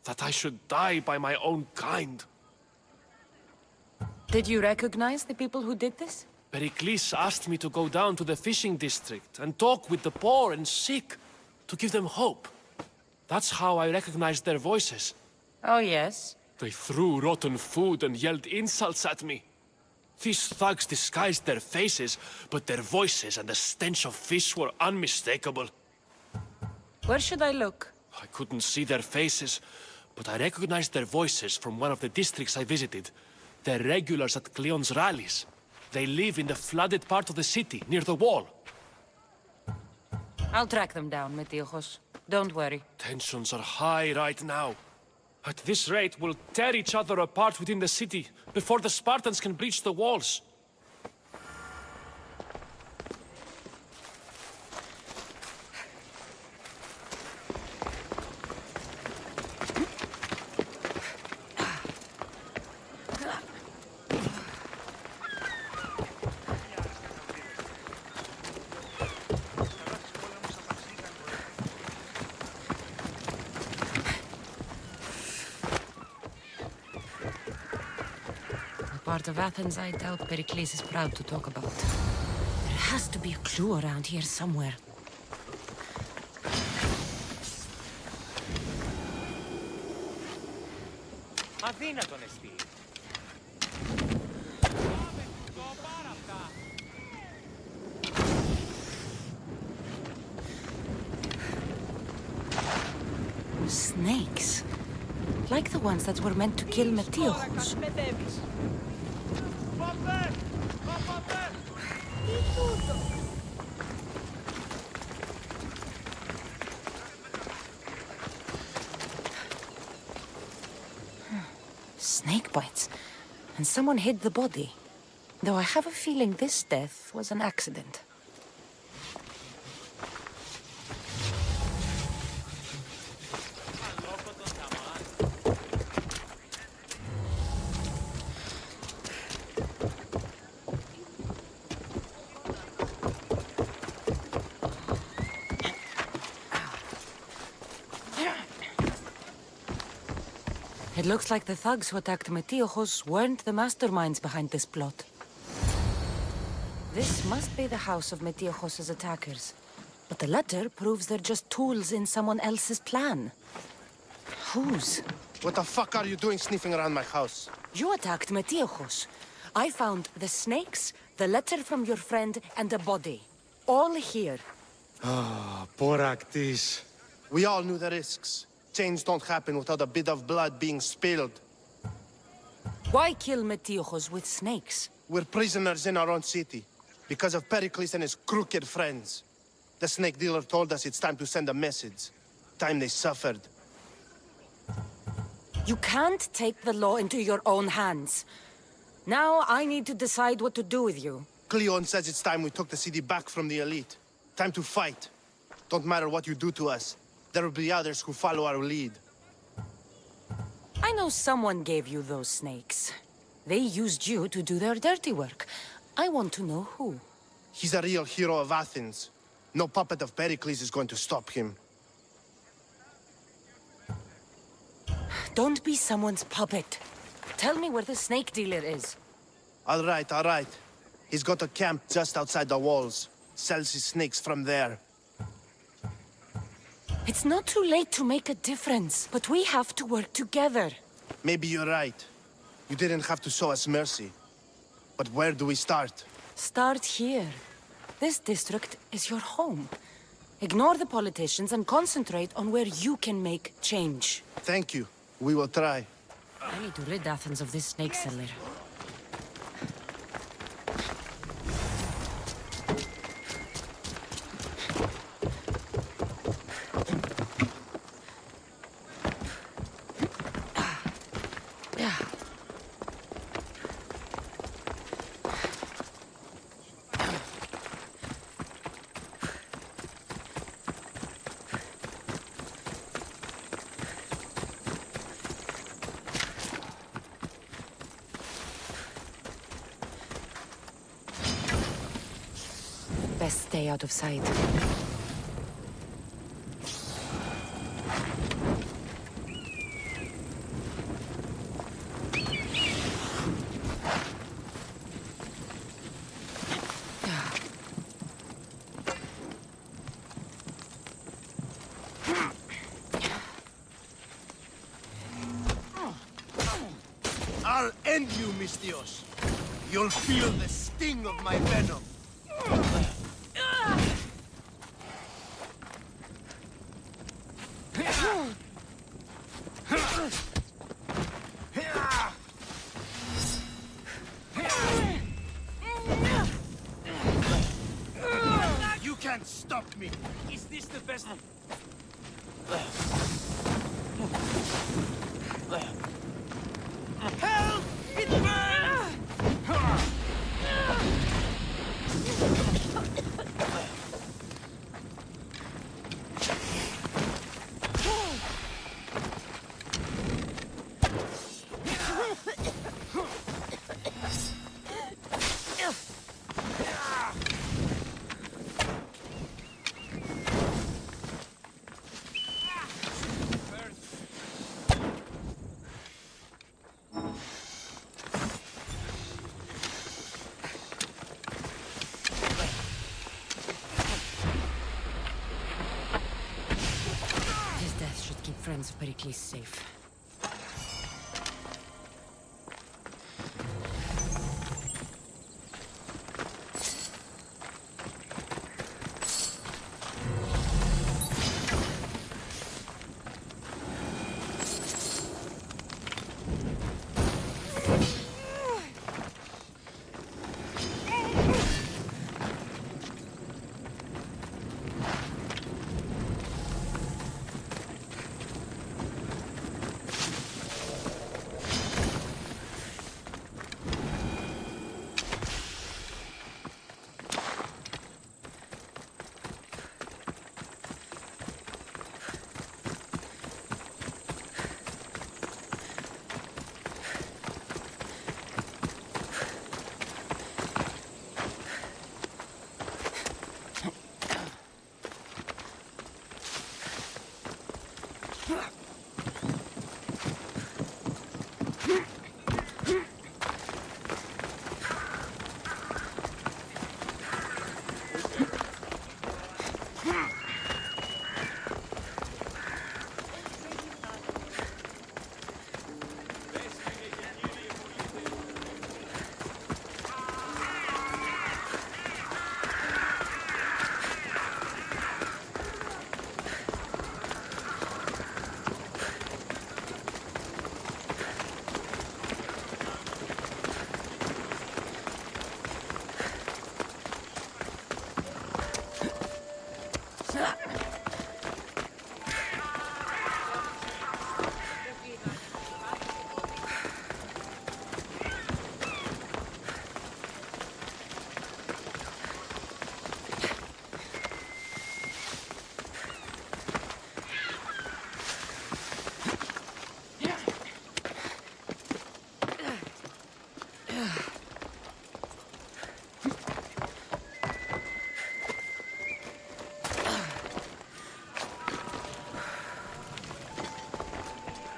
That I should die by my own kind. Did you recognize the people who did this? Pericles asked me to go down to the fishing district and talk with the poor and sick, to give them hope. That's how I recognized their voices. Oh, yes? They threw rotten food and yelled insults at me. These thugs disguised their faces, but their voices and the stench of fish were unmistakable. Where should I look? I couldn't see their faces, but I recognized their voices from one of the districts I visited. They're regulars at Cleon's rallies. They live in the flooded part of the city, near the wall. I'll track them down, Metiochos. Don't worry. Tensions are high right now. At this rate, we'll tear each other apart within the city before the Spartans can breach the walls. Part of Athens I doubt Pericles is proud to talk about. There has to be a clue around here somewhere. Αδύνατον εστί. Snakes. Like the ones that were meant to kill Metiochos. Snake bites. And someone hid the body. Though I have a feeling this death was an accident. It looks like the thugs who attacked Metiochos weren't the masterminds behind this plot. This must be the house of Metiochos' attackers. But the letter proves they're just tools in someone else's plan. Whose? What the fuck are you doing sniffing around my house? You attacked Metiochos. I found the snakes, the letter from your friend, and a body. All here. Ah, Poraktis. We all knew the risks. Change don't happen without a bit of blood being spilled. Why kill Metiochos with snakes? We're prisoners in our own city, because of Pericles and his crooked friends. The snake dealer told us it's time to send a message. Time they suffered. You can't take the law into your own hands. Now I need to decide what to do with you. Cleon says it's time we took the city back from the elite. Time to fight. Don't matter what you do to us. There will be others who follow our lead. I know someone gave you those snakes. They used you to do their dirty work. I want to know who. He's a real hero of Athens. No puppet of Pericles is going to stop him. Don't be someone's puppet. Tell me where the snake dealer is. All right, all right. He's got a camp just outside the walls. Sells his snakes from there. It's not too late to make a difference, but we have to work together. Maybe you're right. You didn't have to show us mercy. But where do we start? Start here. This district is your home. Ignore the politicians and concentrate on where you can make change. Thank you. We will try. I need to rid Athens of this snake seller. Best stay out of sight. I'll end you, Mystios. You'll feel the sting of my venom. You can't stop me. Is this the best? hands of Pericles safe.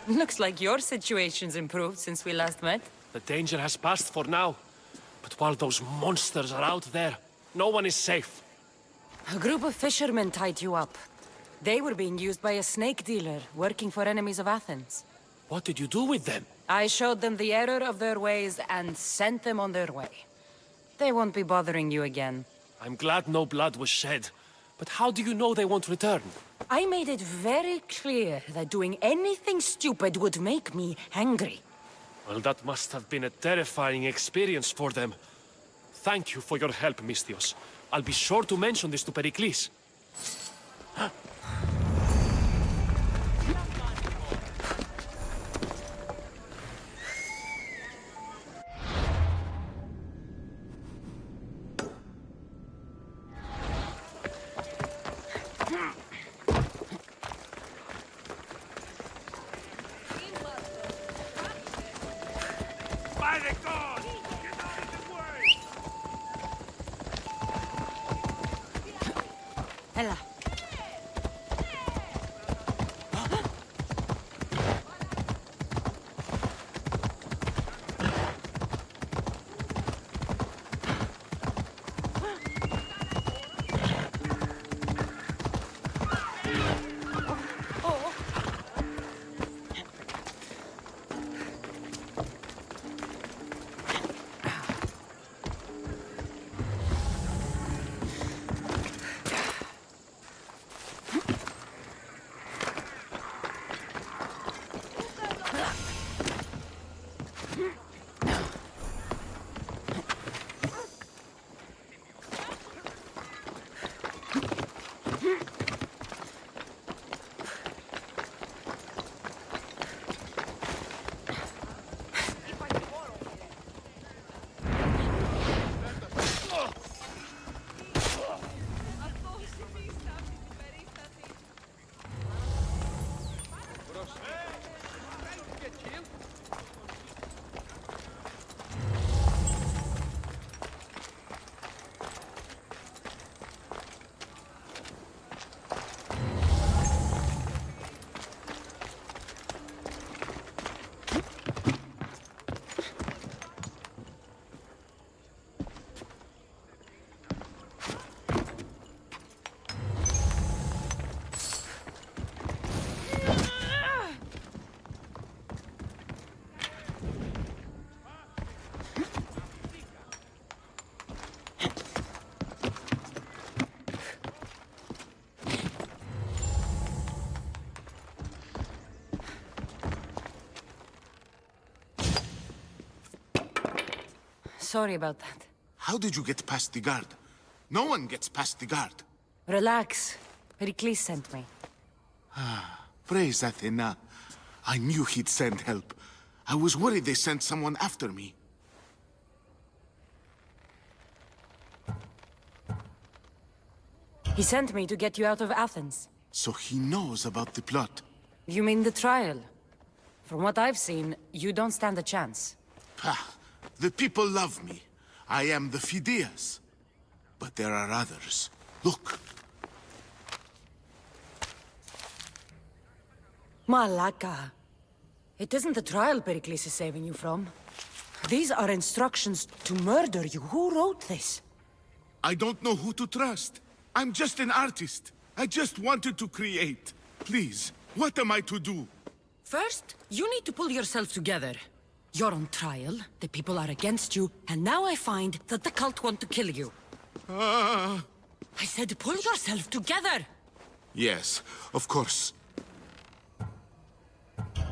Looks like your situation's improved since we last met. The danger has passed for now. But while those monsters are out there, no one is safe. A group of fishermen tied you up. They were being used by a snake dealer working for enemies of Athens. What did you do with them? I showed them the error of their ways and sent them on their way. They won't be bothering you again. I'm glad no blood was shed. But how do you know they won't return? I made it very clear that doing anything stupid would make me angry. Well, that must have been a terrifying experience for them. Thank you for your help, Misthios. I'll be sure to mention this to Pericles. Ella. Sorry about that. How did you get past the guard? No one gets past the guard. Relax. Pericles sent me. Praise Athena. I knew he'd send help. I was worried they sent someone after me. He sent me to get you out of Athens. So he knows about the plot. You mean the trial? From what I've seen, you don't stand a chance. The people love me. I am the Phidias. But there are others. Look. Malaka. It isn't the trial Pericles is saving you from. These are instructions to murder you. Who wrote this? I don't know who to trust. I'm just an artist. I just wanted to create. Please, what am I to do? First, you need to pull yourself together. You're on trial, the people are against you, and now I find that the cult want to kill you. I said pull yourself together! Yes, of course.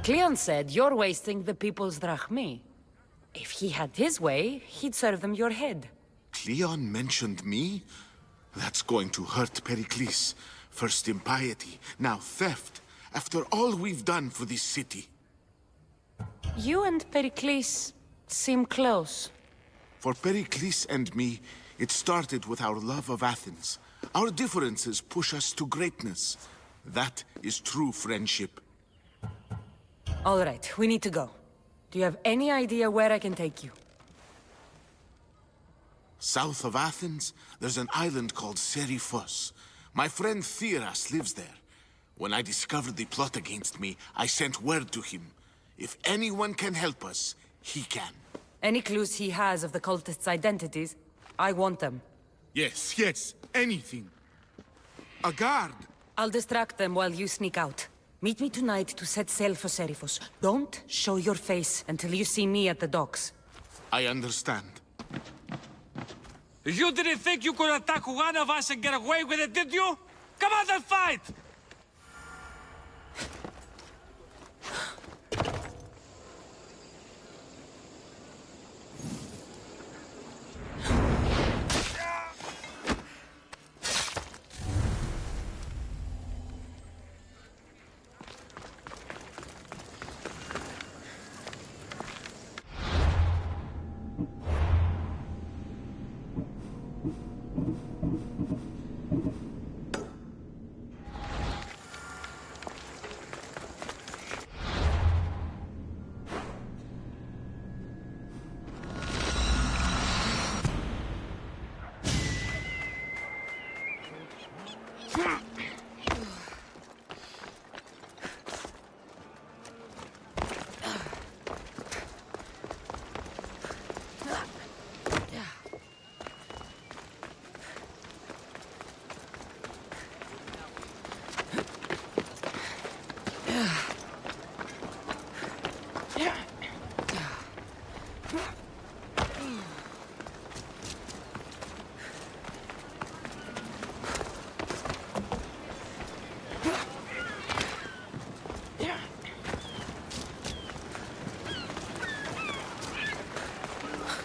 Cleon said you're wasting the people's drachmi. If he had his way, he'd serve them your head. Cleon mentioned me? That's going to hurt Pericles. First impiety, now theft. After all we've done for this city. You and Pericles seem close. For Pericles and me, it started with our love of Athens. Our differences push us to greatness. That is true friendship. All right, we need to go. Do you have any idea where I can take you? South of Athens, there's an island called Seriphos. My friend Theras lives there. When I discovered the plot against me, I sent word to him. If anyone can help us, he can. Any clues he has of the cultists' identities, I want them. Yes, yes, anything. A guard! I'll distract them while you sneak out. Meet me tonight to set sail for Seriphos. Don't show your face until you see me at the docks. I understand. You didn't think you could attack one of us and get away with it, did you? Come on and fight!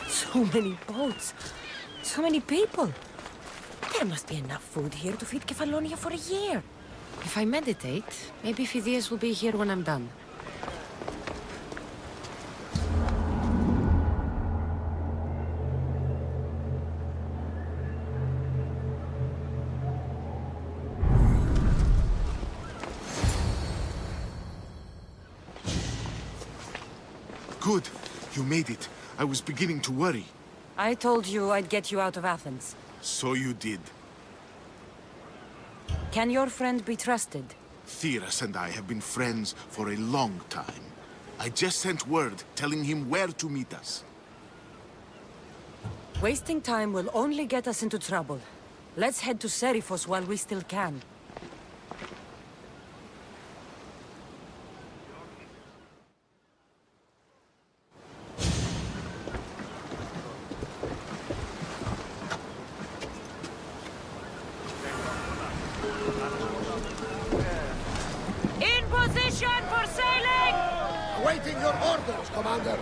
So many boats. So many people. There must be enough food here to feed Kefalonia for a year. If I meditate, maybe Phidias will be here when I'm done. Good. You made it. I was beginning to worry. I told you I'd get you out of Athens. So you did. Can your friend be trusted? Theras and I have been friends for a long time. I just sent word telling him where to meet us. Wasting time will only get us into trouble. Let's head to Seriphos while we still can. In position for sailing! Awaiting your orders, Commander.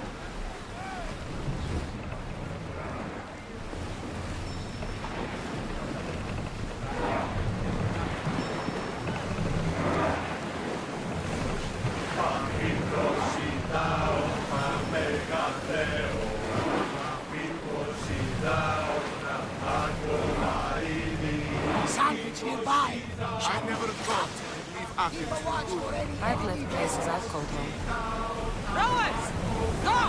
nearby. I never thought I'd leave Athens for good. I've left places I've called home. Rowers! Go!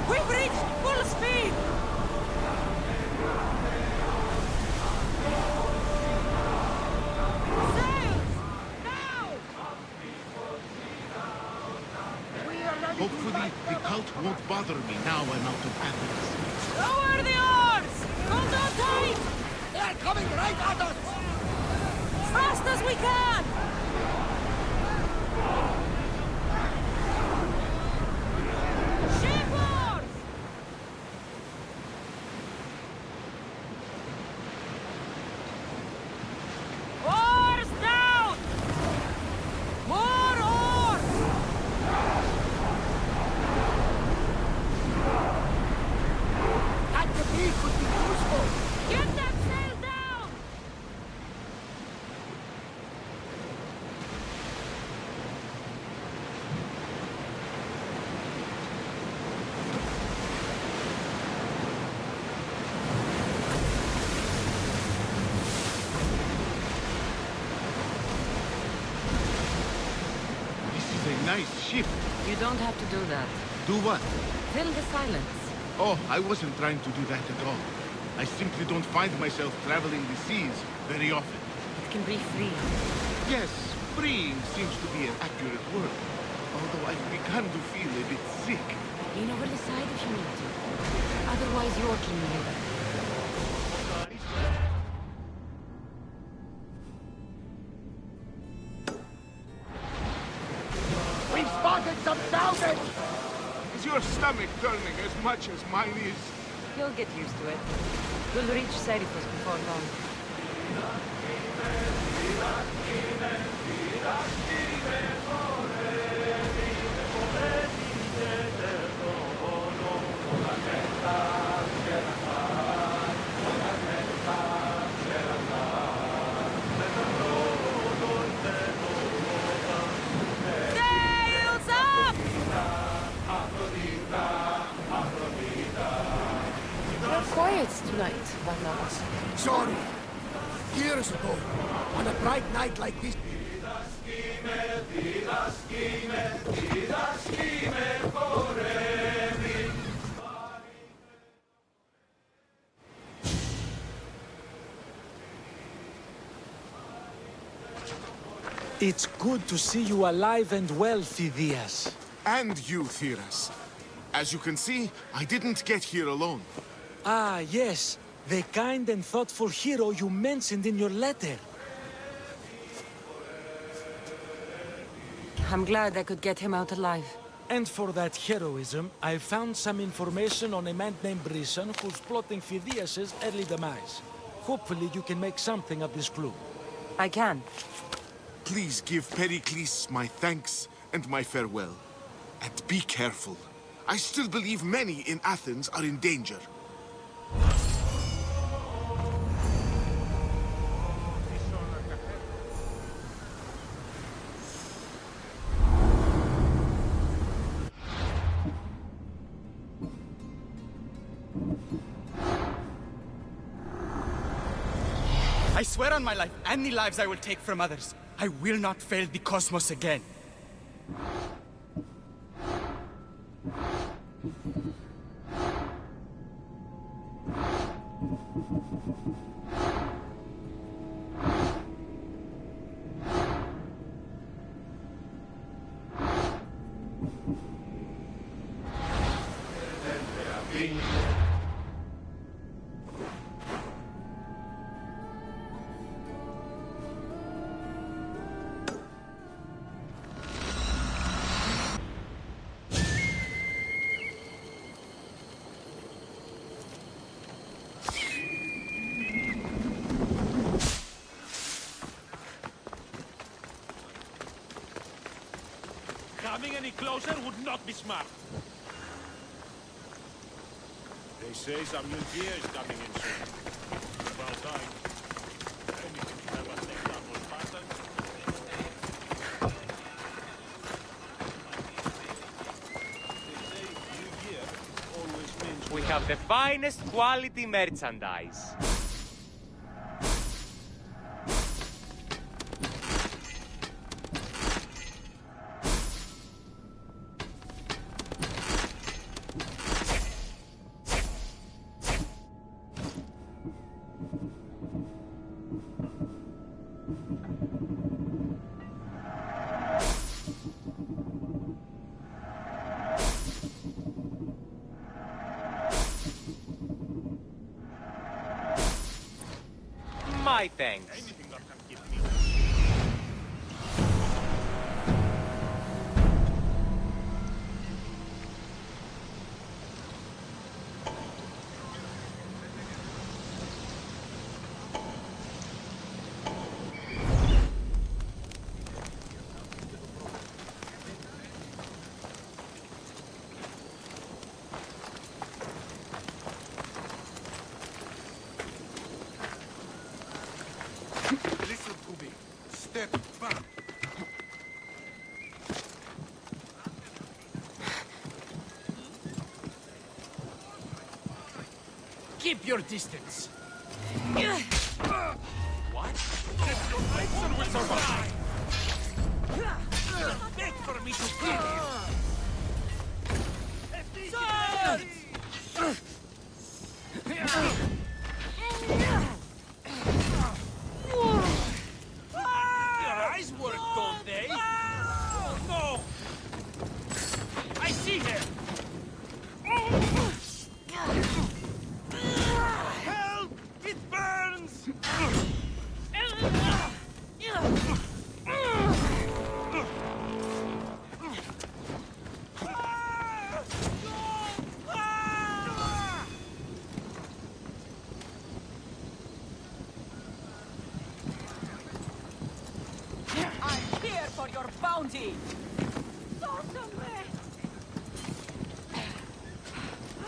We've reached full speed! Hopefully, the cult won't bother me now I'm out of Athens. Lower the oars! Hold on tight! They're coming right at us! Fast as we can! Ship oars! Oars down! More oars! That debris could be useful! Get that sail down! This is a nice ship. You don't have to do that. Do what? Fill the silence. Oh, I wasn't trying to do that at all. I simply don't find myself traveling the seas very often. It can be free. Yes, freeing seems to be an accurate word. Although I've begun to feel a bit sick. Lean over the side if you need to. Otherwise, you're clean liver. We've spotted some salvage! Is your stomach turning as much as mine is? You'll get used to it. We'll reach Serifus before long. Sails up! You're quiet tonight, Venomous. Sorry. Years ago, on a bright night like this... It's good to see you alive and well, Phidias. And you, Theras. As you can see, I didn't get here alone. Ah, yes. The kind and thoughtful hero you mentioned in your letter. I'm glad I could get him out alive. And for that heroism, I found some information on a man named Brisson who's plotting Phidias' early demise. Hopefully you can make something of this clue. I can. Please give Pericles my thanks and my farewell. And be careful. I still believe many in Athens are in danger. I swear on my life and the lives I will take from others, I will not fail the cosmos again. Coming any closer would not be smart. They say some new gear is coming in soon. About time. Anything to have us next time was pattern. They say new gear always means... We have the finest quality merchandise. My thanks. Listen to me. Step back. Keep your distance. What? Your legs will survive. Beg for me to kill Your eyes work, don't they? Oh, no! I see him! Help! It burns! I'm here for your bounty!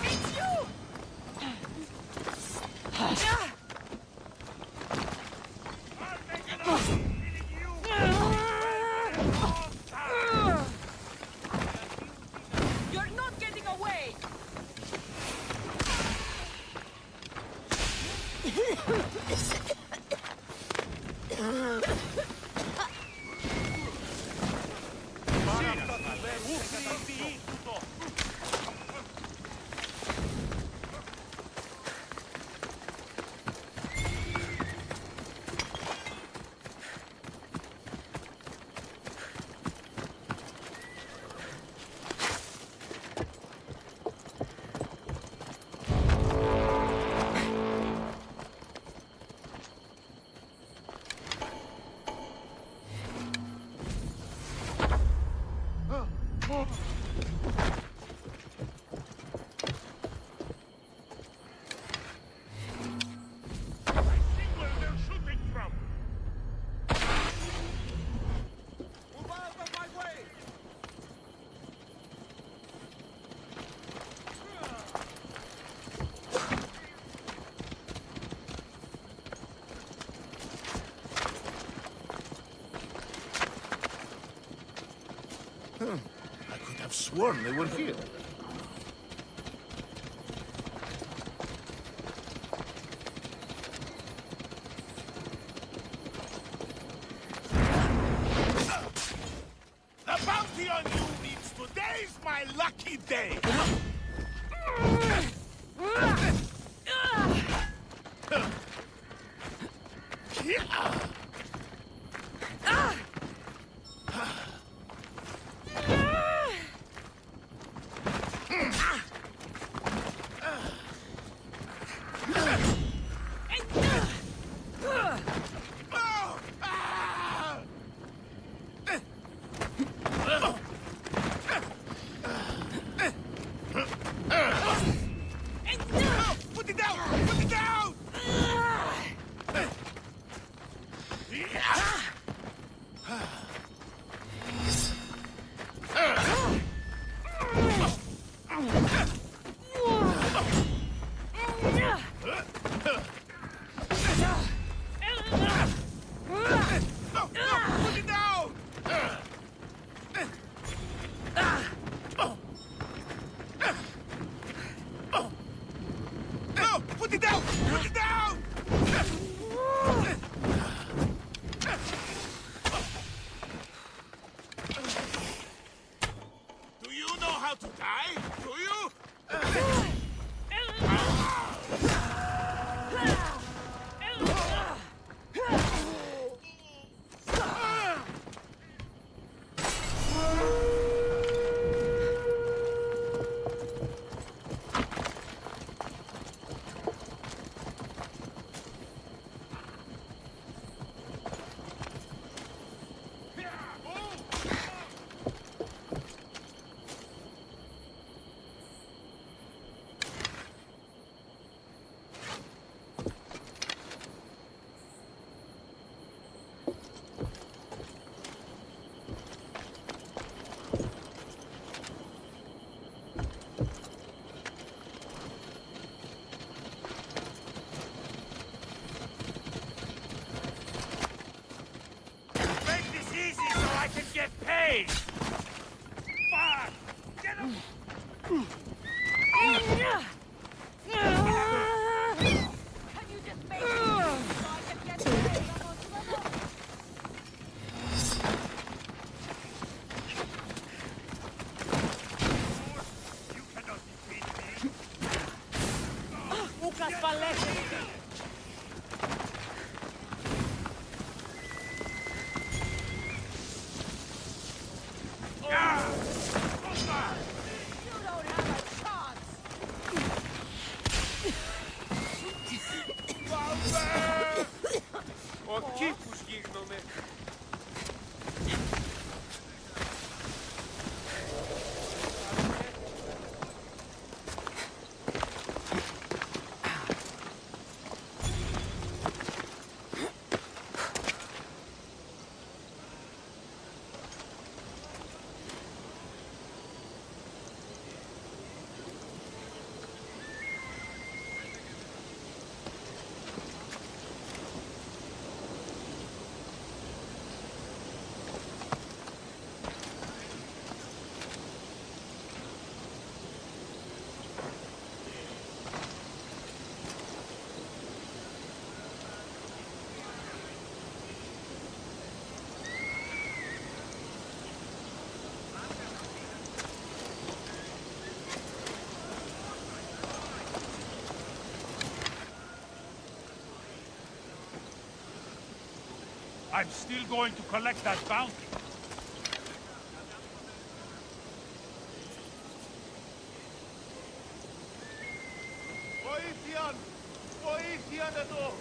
It's you! You're not getting away! I could have sworn they were here. The bounty on you means today's my lucky day! Put it down! Put it down! way! Fuck! Get him! I'm still going to collect that bounty. Βοήθειαν! Βοήθειαν εδώ!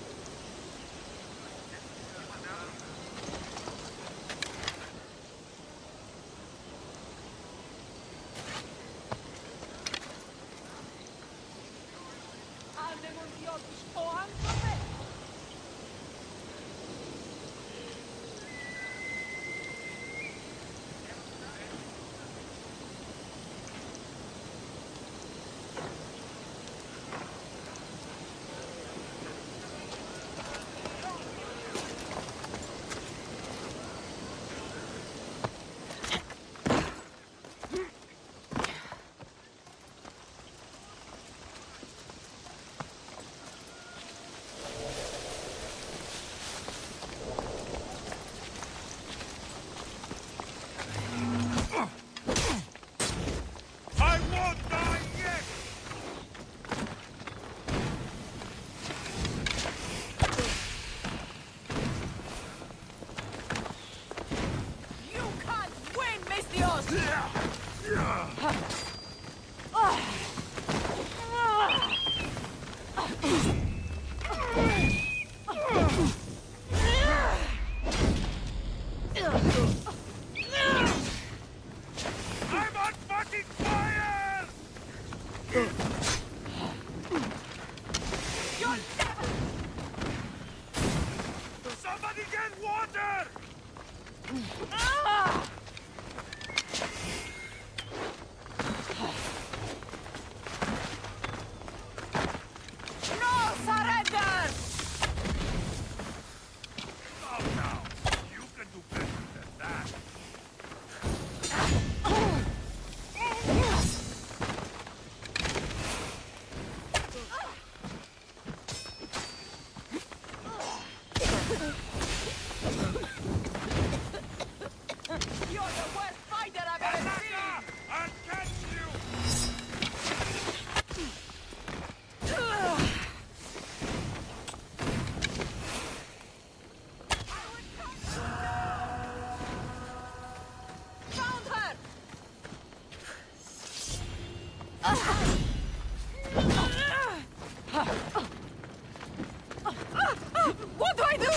What do I do?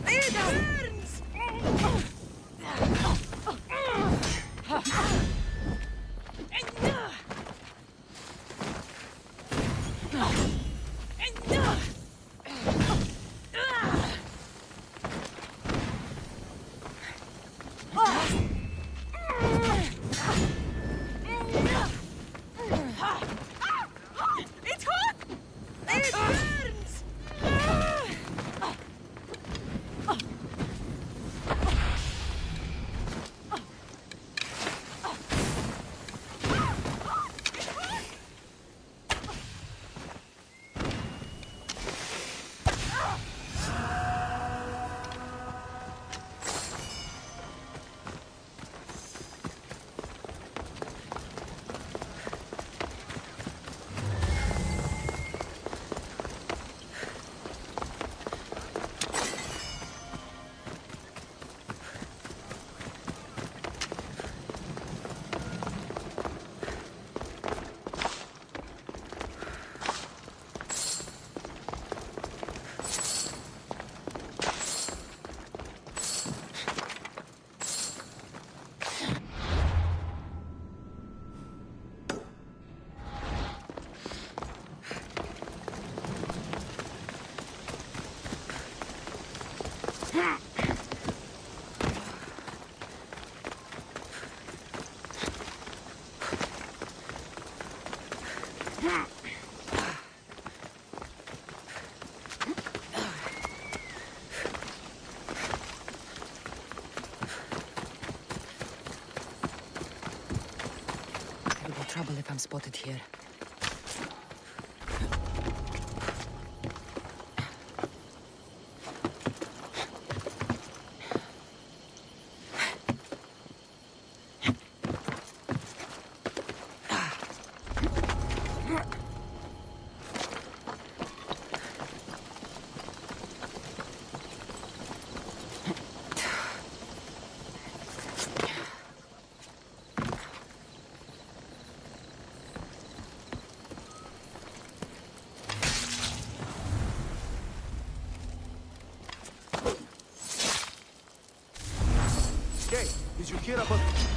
It burns! trouble if I'm spotted here. Hey, did you hear about...